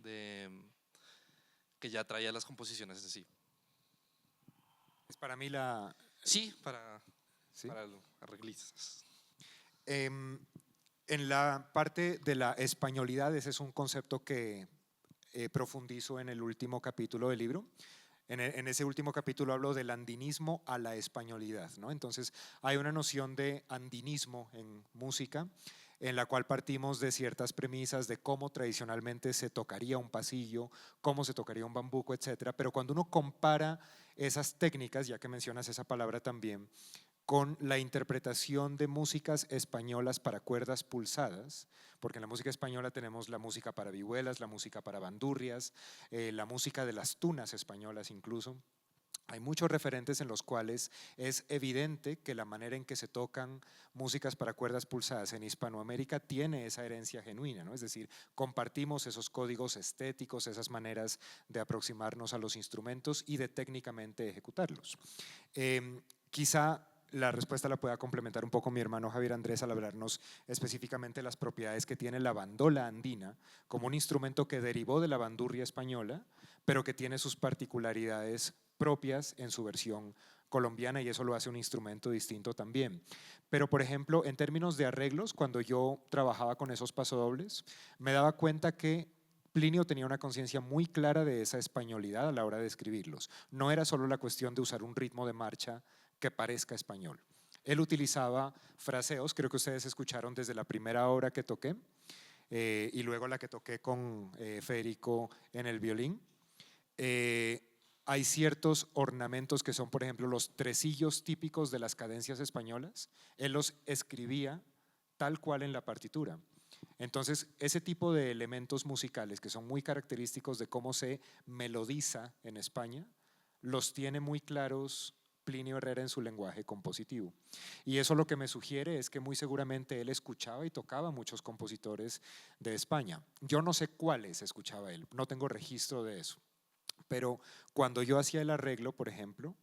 que ya traía las composiciones en sí. Es para mí la... Sí, para ¿Sí? los arreglistas. En la parte de la españolidad, ese es un concepto que profundizo en el último capítulo del libro. En ese último capítulo hablo del andinismo a la españolidad, ¿no? Entonces hay una noción de andinismo en música en la cual partimos de ciertas premisas de cómo tradicionalmente se tocaría un pasillo, cómo se tocaría un bambuco, etcétera. Pero cuando uno compara esas técnicas, ya que mencionas esa palabra también, con la interpretación de músicas españolas para cuerdas pulsadas, porque en la música española tenemos la música para vihuelas, la música para bandurrias, la música de las tunas españolas incluso. Hay muchos referentes en los cuales es evidente que la manera en que se tocan músicas para cuerdas pulsadas en Hispanoamérica tiene esa herencia genuina, ¿no? Es decir, compartimos esos códigos estéticos, esas maneras de aproximarnos a los instrumentos y de técnicamente ejecutarlos. Quizá la respuesta la pueda complementar un poco mi hermano Javier Andrés al hablarnos específicamente de las propiedades que tiene la bandola andina como un instrumento que derivó de la bandurria española, pero que tiene sus particularidades propias en su versión colombiana y eso lo hace un instrumento distinto también. Pero por ejemplo, en términos de arreglos, cuando yo trabajaba con esos pasodobles, me daba cuenta que Plinio tenía una conciencia muy clara de esa españolidad a la hora de escribirlos. No era solo la cuestión de usar un ritmo de marcha que parezca español. Él utilizaba fraseos, creo que ustedes escucharon desde la primera obra que toqué y luego la que toqué con Federico en el violín. Hay ciertos ornamentos que son, por ejemplo, los tresillos típicos de las cadencias españolas. Él los escribía tal cual en la partitura. Entonces, ese tipo de elementos musicales que son muy característicos de cómo se melodiza en España, los tiene muy claros Plinio Herrera en su lenguaje compositivo. Y eso lo que me sugiere es que muy seguramente él escuchaba y tocaba muchos compositores de España. Yo no sé cuáles escuchaba él, no tengo registro de eso. Pero cuando yo hacía el arreglo, por ejemplo,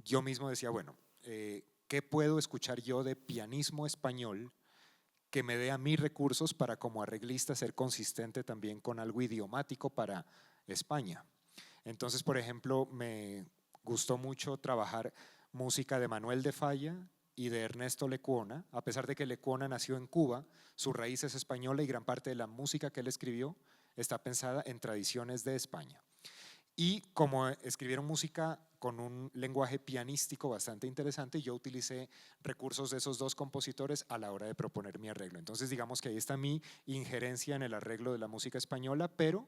yo mismo decía, bueno, ¿qué puedo escuchar yo de pianismo español que me dé a mí recursos para como arreglista ser consistente también con algo idiomático para España? Entonces, por ejemplo, me gustó mucho trabajar música de Manuel de Falla y de Ernesto Lecuona, a pesar de que Lecuona nació en Cuba, su raíz es española y gran parte de la música que él escribió está pensada en tradiciones de España. Y como escribieron música con un lenguaje pianístico bastante interesante, yo utilicé recursos de esos dos compositores a la hora de proponer mi arreglo. Entonces digamos que ahí está mi injerencia en el arreglo de la música española, pero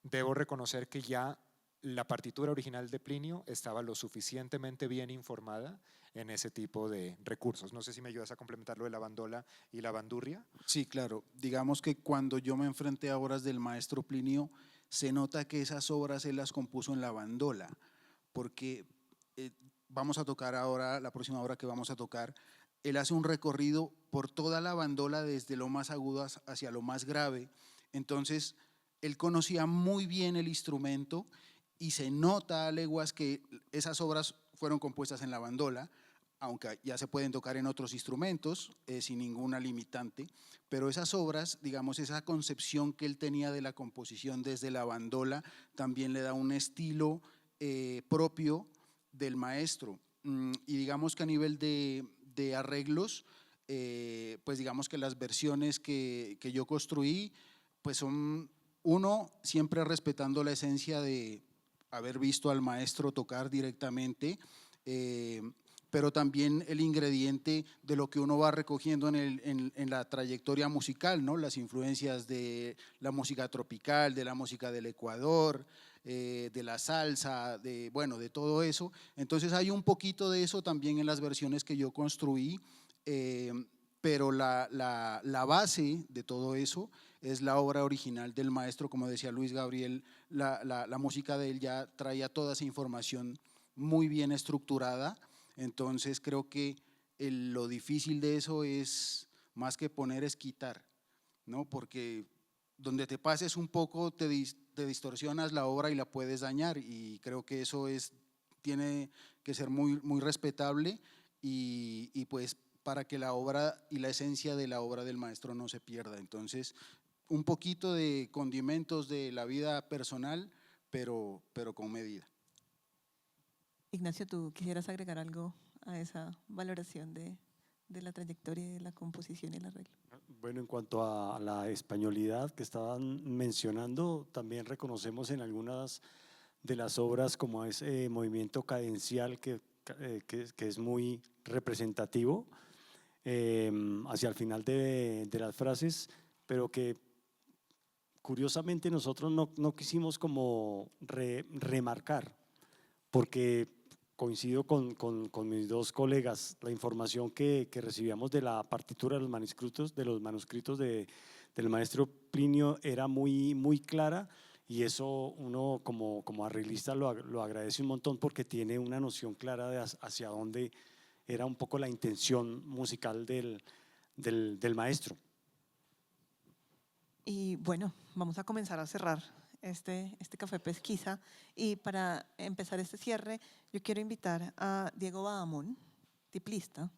debo reconocer que ya la partitura original de Plinio estaba lo suficientemente bien informada en ese tipo de recursos. No sé si me ayudas a complementar lo de la bandola y la bandurria. Sí, claro. Digamos que cuando yo me enfrenté a obras del maestro Plinio, se nota que esas obras él las compuso en la bandola, porque vamos a tocar ahora, la próxima obra que vamos a tocar, él hace un recorrido por toda la bandola desde lo más agudo hacia lo más grave. Entonces, él conocía muy bien el instrumento y se nota a leguas que esas obras fueron compuestas en la bandola, aunque ya se pueden tocar en otros instrumentos sin ninguna limitante, pero esas obras, digamos, esa concepción que él tenía de la composición desde la bandola también le da un estilo propio del maestro. Y digamos que a nivel de arreglos, pues digamos que las versiones que yo construí, pues son, uno, siempre respetando la esencia de haber visto al maestro tocar directamente, pero también el ingrediente de lo que uno va recogiendo en la trayectoria musical, ¿no? Las influencias de la música tropical, de la música del Ecuador, de la salsa, bueno, de todo eso. Entonces hay un poquito de eso también en las versiones que yo construí, pero la base de todo eso es la obra original del maestro. Como decía Luis Gabriel, la música de él ya traía toda esa información muy bien estructurada. Entonces creo que lo difícil de eso es, más que poner, es quitar, ¿no? Porque donde te pases un poco te distorsionas la obra y la puedes dañar, y creo que eso tiene que ser muy, muy respetable y pues para que la obra y la esencia de la obra del maestro no se pierda. Entonces, un poquito de condimentos de la vida personal, pero con medida. Ignacio, ¿tú quisieras agregar algo a esa valoración de la trayectoria de la composición y el arreglo? Bueno, en cuanto a la españolidad que estaban mencionando, también reconocemos en algunas de las obras como ese movimiento cadencial que es muy representativo. hacia el final de las frases, pero que curiosamente nosotros no quisimos como remarcar, porque coincido con mis dos colegas, la información que recibíamos de la partitura de los manuscritos del maestro Plinio era muy clara, y eso uno como arreglista lo agradece un montón, porque tiene una noción clara de hacia dónde era un poco la intención musical del maestro. Y bueno, vamos a comenzar a cerrar este café pesquisa, y para empezar este cierre yo quiero invitar a Diego Badamón, tiplista,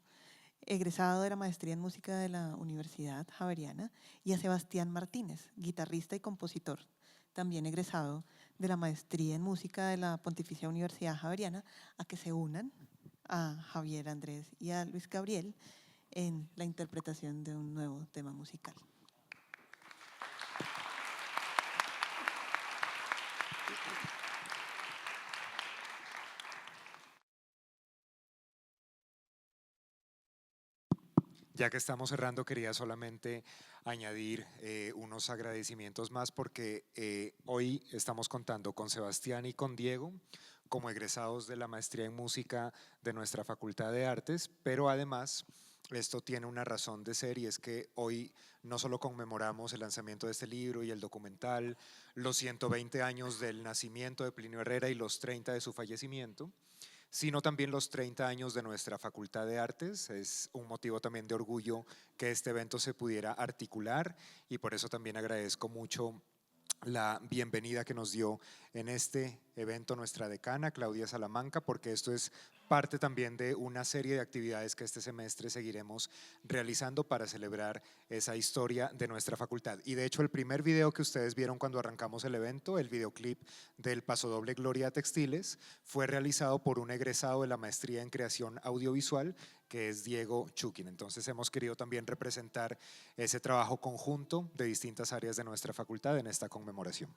egresado de la maestría en música de la Universidad Javeriana, y a Sebastián Martínez, guitarrista y compositor, también egresado de la maestría en música de la Pontificia Universidad Javeriana, a que se unan a Javier, Andrés y a Luis Gabriel en la interpretación de un nuevo tema musical. Ya que estamos cerrando, quería solamente añadir unos agradecimientos más, porque hoy estamos contando con Sebastián y con Diego como egresados de la maestría en música de nuestra Facultad de Artes, pero además esto tiene una razón de ser, y es que hoy no solo conmemoramos el lanzamiento de este libro y el documental, los 120 años del nacimiento de Plinio Herrera y los 30 de su fallecimiento, sino también los 30 años de nuestra Facultad de Artes. Es un motivo también de orgullo que este evento se pudiera articular, y por eso también agradezco mucho la bienvenida que nos dio en este evento nuestra decana, Claudia Salamanca, porque esto es parte también de una serie de actividades que este semestre seguiremos realizando para celebrar esa historia de nuestra facultad. Y de hecho, el primer video que ustedes vieron cuando arrancamos el evento, el videoclip del Pasodoble Gloria Textiles, fue realizado por un egresado de la maestría en creación audiovisual, que es Diego Chukin. Entonces hemos querido también representar ese trabajo conjunto de distintas áreas de nuestra facultad en esta conmemoración.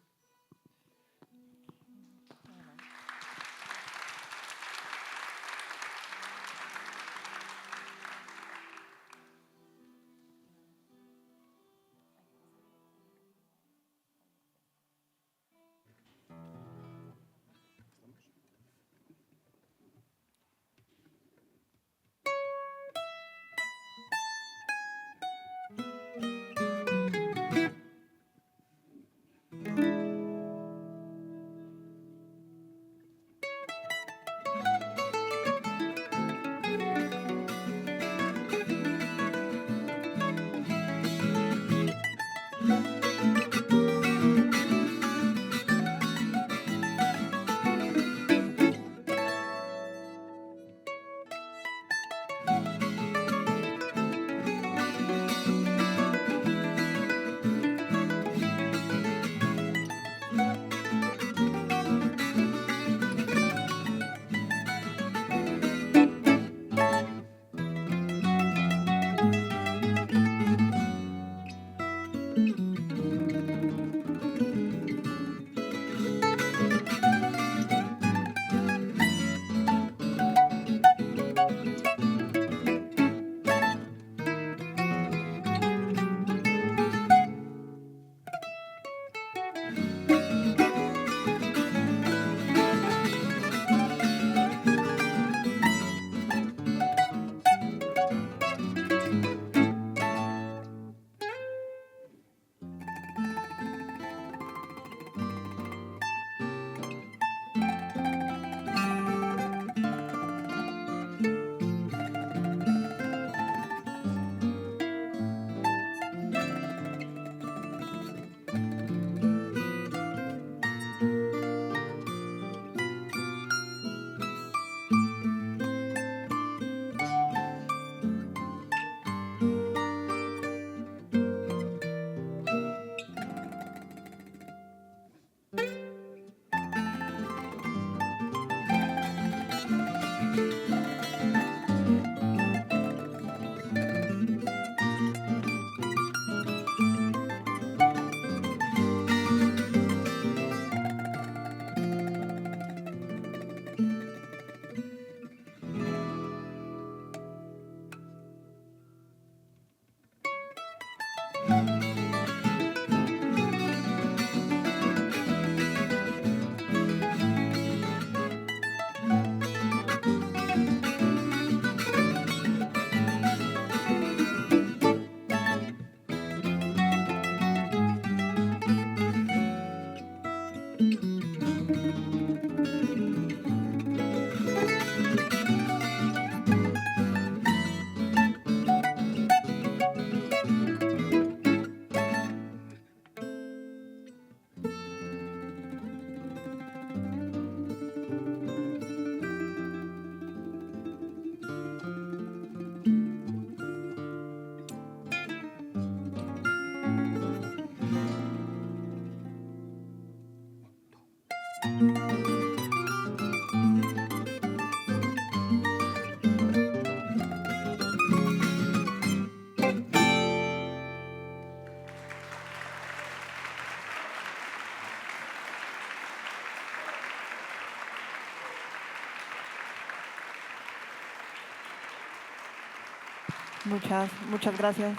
Muchas gracias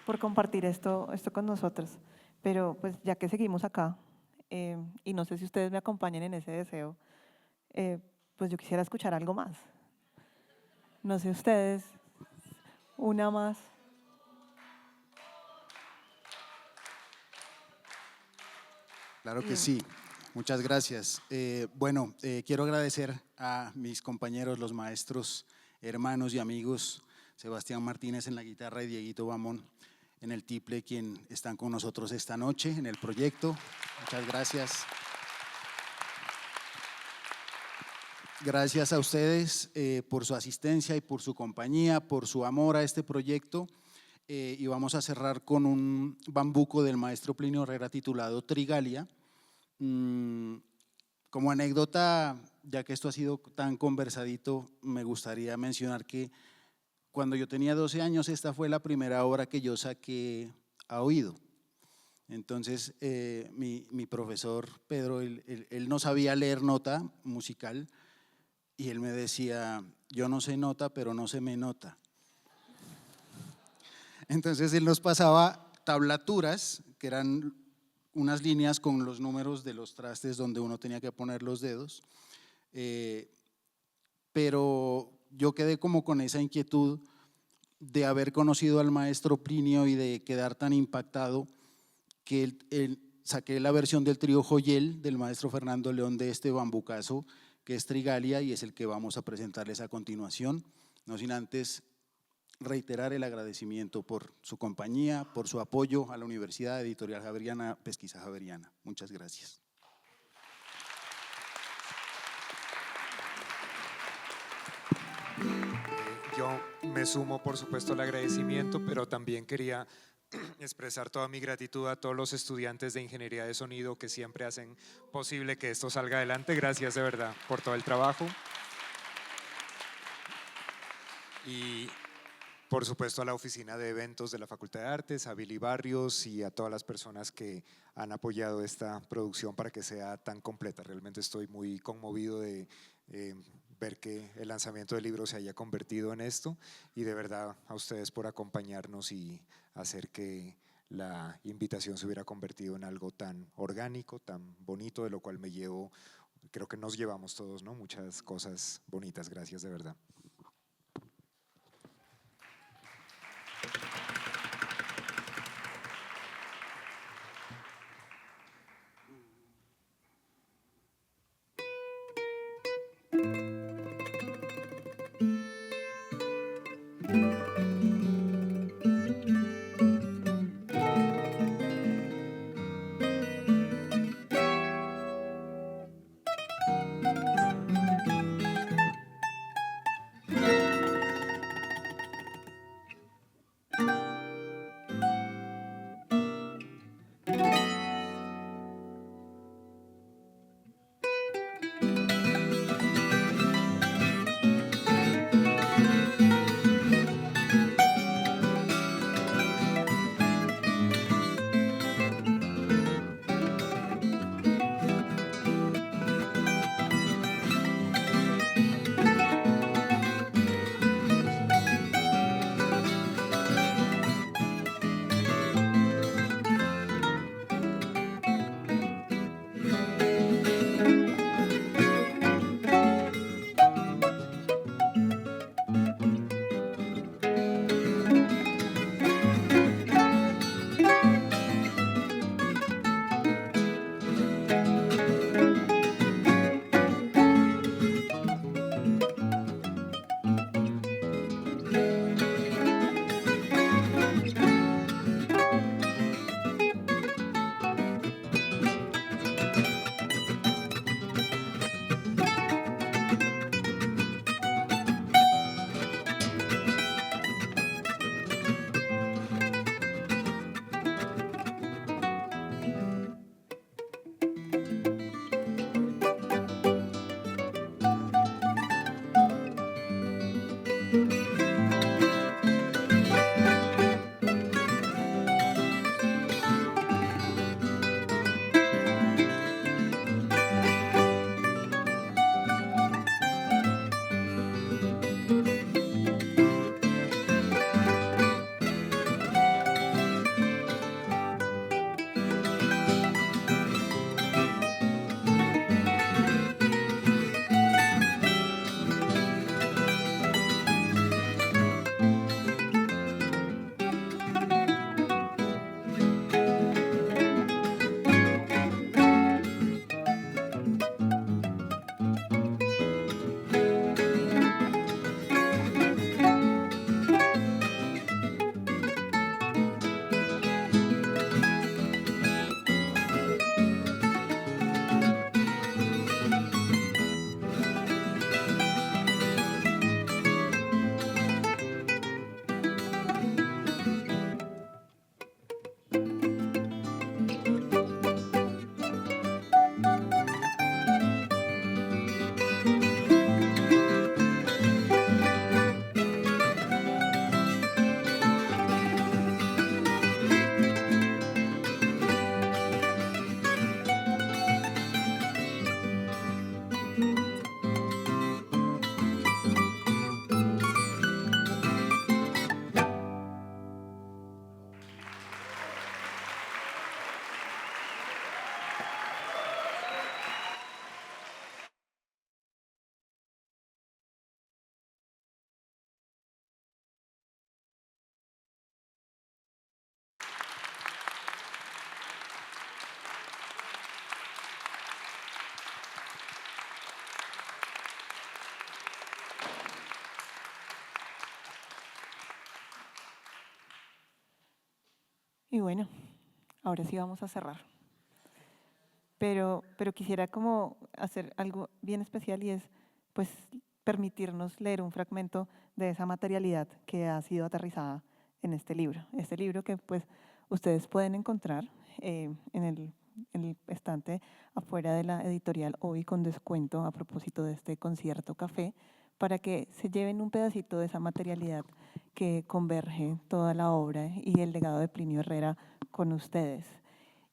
por compartir esto con nosotros. Pero pues ya que seguimos acá, y no sé si ustedes me acompañan en ese deseo, pues yo quisiera escuchar algo más. No sé ustedes, una más. Claro que sí, muchas gracias. Quiero agradecer a mis compañeros, los maestros, hermanos y amigos, Sebastián Martínez en la guitarra y Dieguito Bamón en el tiple, quien están con nosotros esta noche en el proyecto. Muchas gracias. Gracias a ustedes por su asistencia y por su compañía, por su amor a este proyecto. Y vamos a cerrar con un bambuco del maestro Plinio Herrera titulado Trigalia. Como anécdota, ya que esto ha sido tan conversadito, me gustaría mencionar que cuando yo tenía 12 años, esta fue la primera obra que yo saqué a oído. Entonces, mi profesor Pedro, él no sabía leer nota musical y él me decía, yo no sé nota, pero no se me nota. Entonces, él nos pasaba tablaturas, que eran unas líneas con los números de los trastes donde uno tenía que poner los dedos, pero yo quedé como con esa inquietud de haber conocido al maestro Plinio y de quedar tan impactado que saqué la versión del trío Joyel del maestro Fernando León de este bambucazo que es Trigalia y es el que vamos a presentarles a continuación, no sin antes reiterar el agradecimiento por su compañía, por su apoyo a la Universidad Editorial Javeriana, Pesquisa Javeriana. Muchas gracias. Yo me sumo, por supuesto, al agradecimiento, pero también quería expresar toda mi gratitud a todos los estudiantes de Ingeniería de Sonido que siempre hacen posible que esto salga adelante. Gracias de verdad por todo el trabajo. Y por supuesto a la Oficina de Eventos de la Facultad de Artes, a Billy Barrios y a todas las personas que han apoyado esta producción para que sea tan completa. Realmente estoy muy conmovido de ver que el lanzamiento del libro se haya convertido en esto y de verdad a ustedes por acompañarnos y hacer que la invitación se hubiera convertido en algo tan orgánico, tan bonito, de lo cual me llevo, creo que nos llevamos todos, ¿no? Muchas cosas bonitas. Gracias de verdad. Y bueno, ahora sí vamos a cerrar. Pero quisiera como hacer algo bien especial y es pues permitirnos leer un fragmento de esa materialidad que ha sido aterrizada en este libro. Este libro que pues ustedes pueden encontrar en el estante afuera de la editorial hoy con descuento a propósito de este concierto café, para que se lleven un pedacito de esa materialidad que converge toda la obra y el legado de Plinio Herrera con ustedes.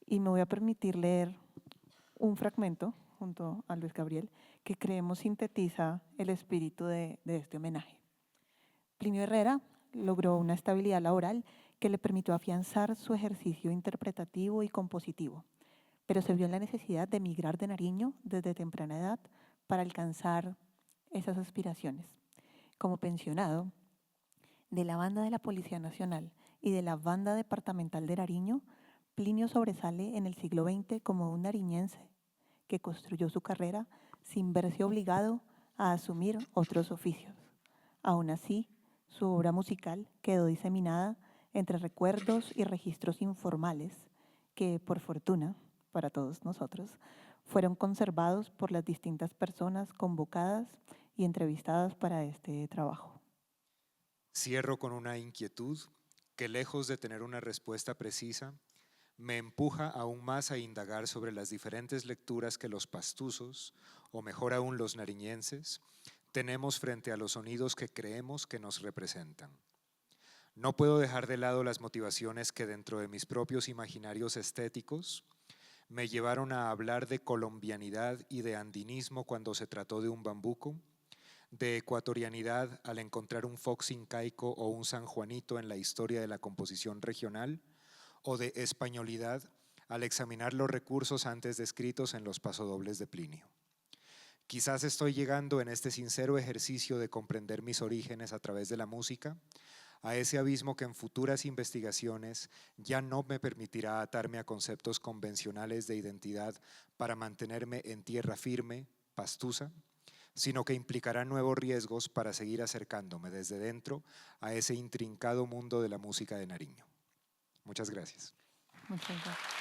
Y me voy a permitir leer un fragmento junto a Luis Gabriel que creemos sintetiza el espíritu de este homenaje. Plinio Herrera logró una estabilidad laboral que le permitió afianzar su ejercicio interpretativo y compositivo, pero se vio en la necesidad de emigrar de Nariño desde temprana edad para alcanzar esas aspiraciones. Como pensionado de la banda de la Policía Nacional y de la banda departamental de Nariño, Plinio sobresale en el siglo XX como un nariñense que construyó su carrera sin verse obligado a asumir otros oficios. Aún así, su obra musical quedó diseminada entre recuerdos y registros informales que, por fortuna, para todos nosotros, fueron conservados por las distintas personas convocadas y entrevistadas para este trabajo. Cierro con una inquietud que, lejos de tener una respuesta precisa, me empuja aún más a indagar sobre las diferentes lecturas que los pastusos, o mejor aún los nariñenses, tenemos frente a los sonidos que creemos que nos representan. No puedo dejar de lado las motivaciones que dentro de mis propios imaginarios estéticos me llevaron a hablar de colombianidad y de andinismo cuando se trató de un bambuco, de ecuatorianidad al encontrar un fox incaico o un sanjuanito en la historia de la composición regional, o de españolidad al examinar los recursos antes descritos en los pasodobles de Plinio. Quizás estoy llegando en este sincero ejercicio de comprender mis orígenes a través de la música a ese abismo que en futuras investigaciones ya no me permitirá atarme a conceptos convencionales de identidad para mantenerme en tierra firme, pastusa, sino que implicará nuevos riesgos para seguir acercándome desde dentro a ese intrincado mundo de la música de Nariño. Muchas gracias. Muchas gracias.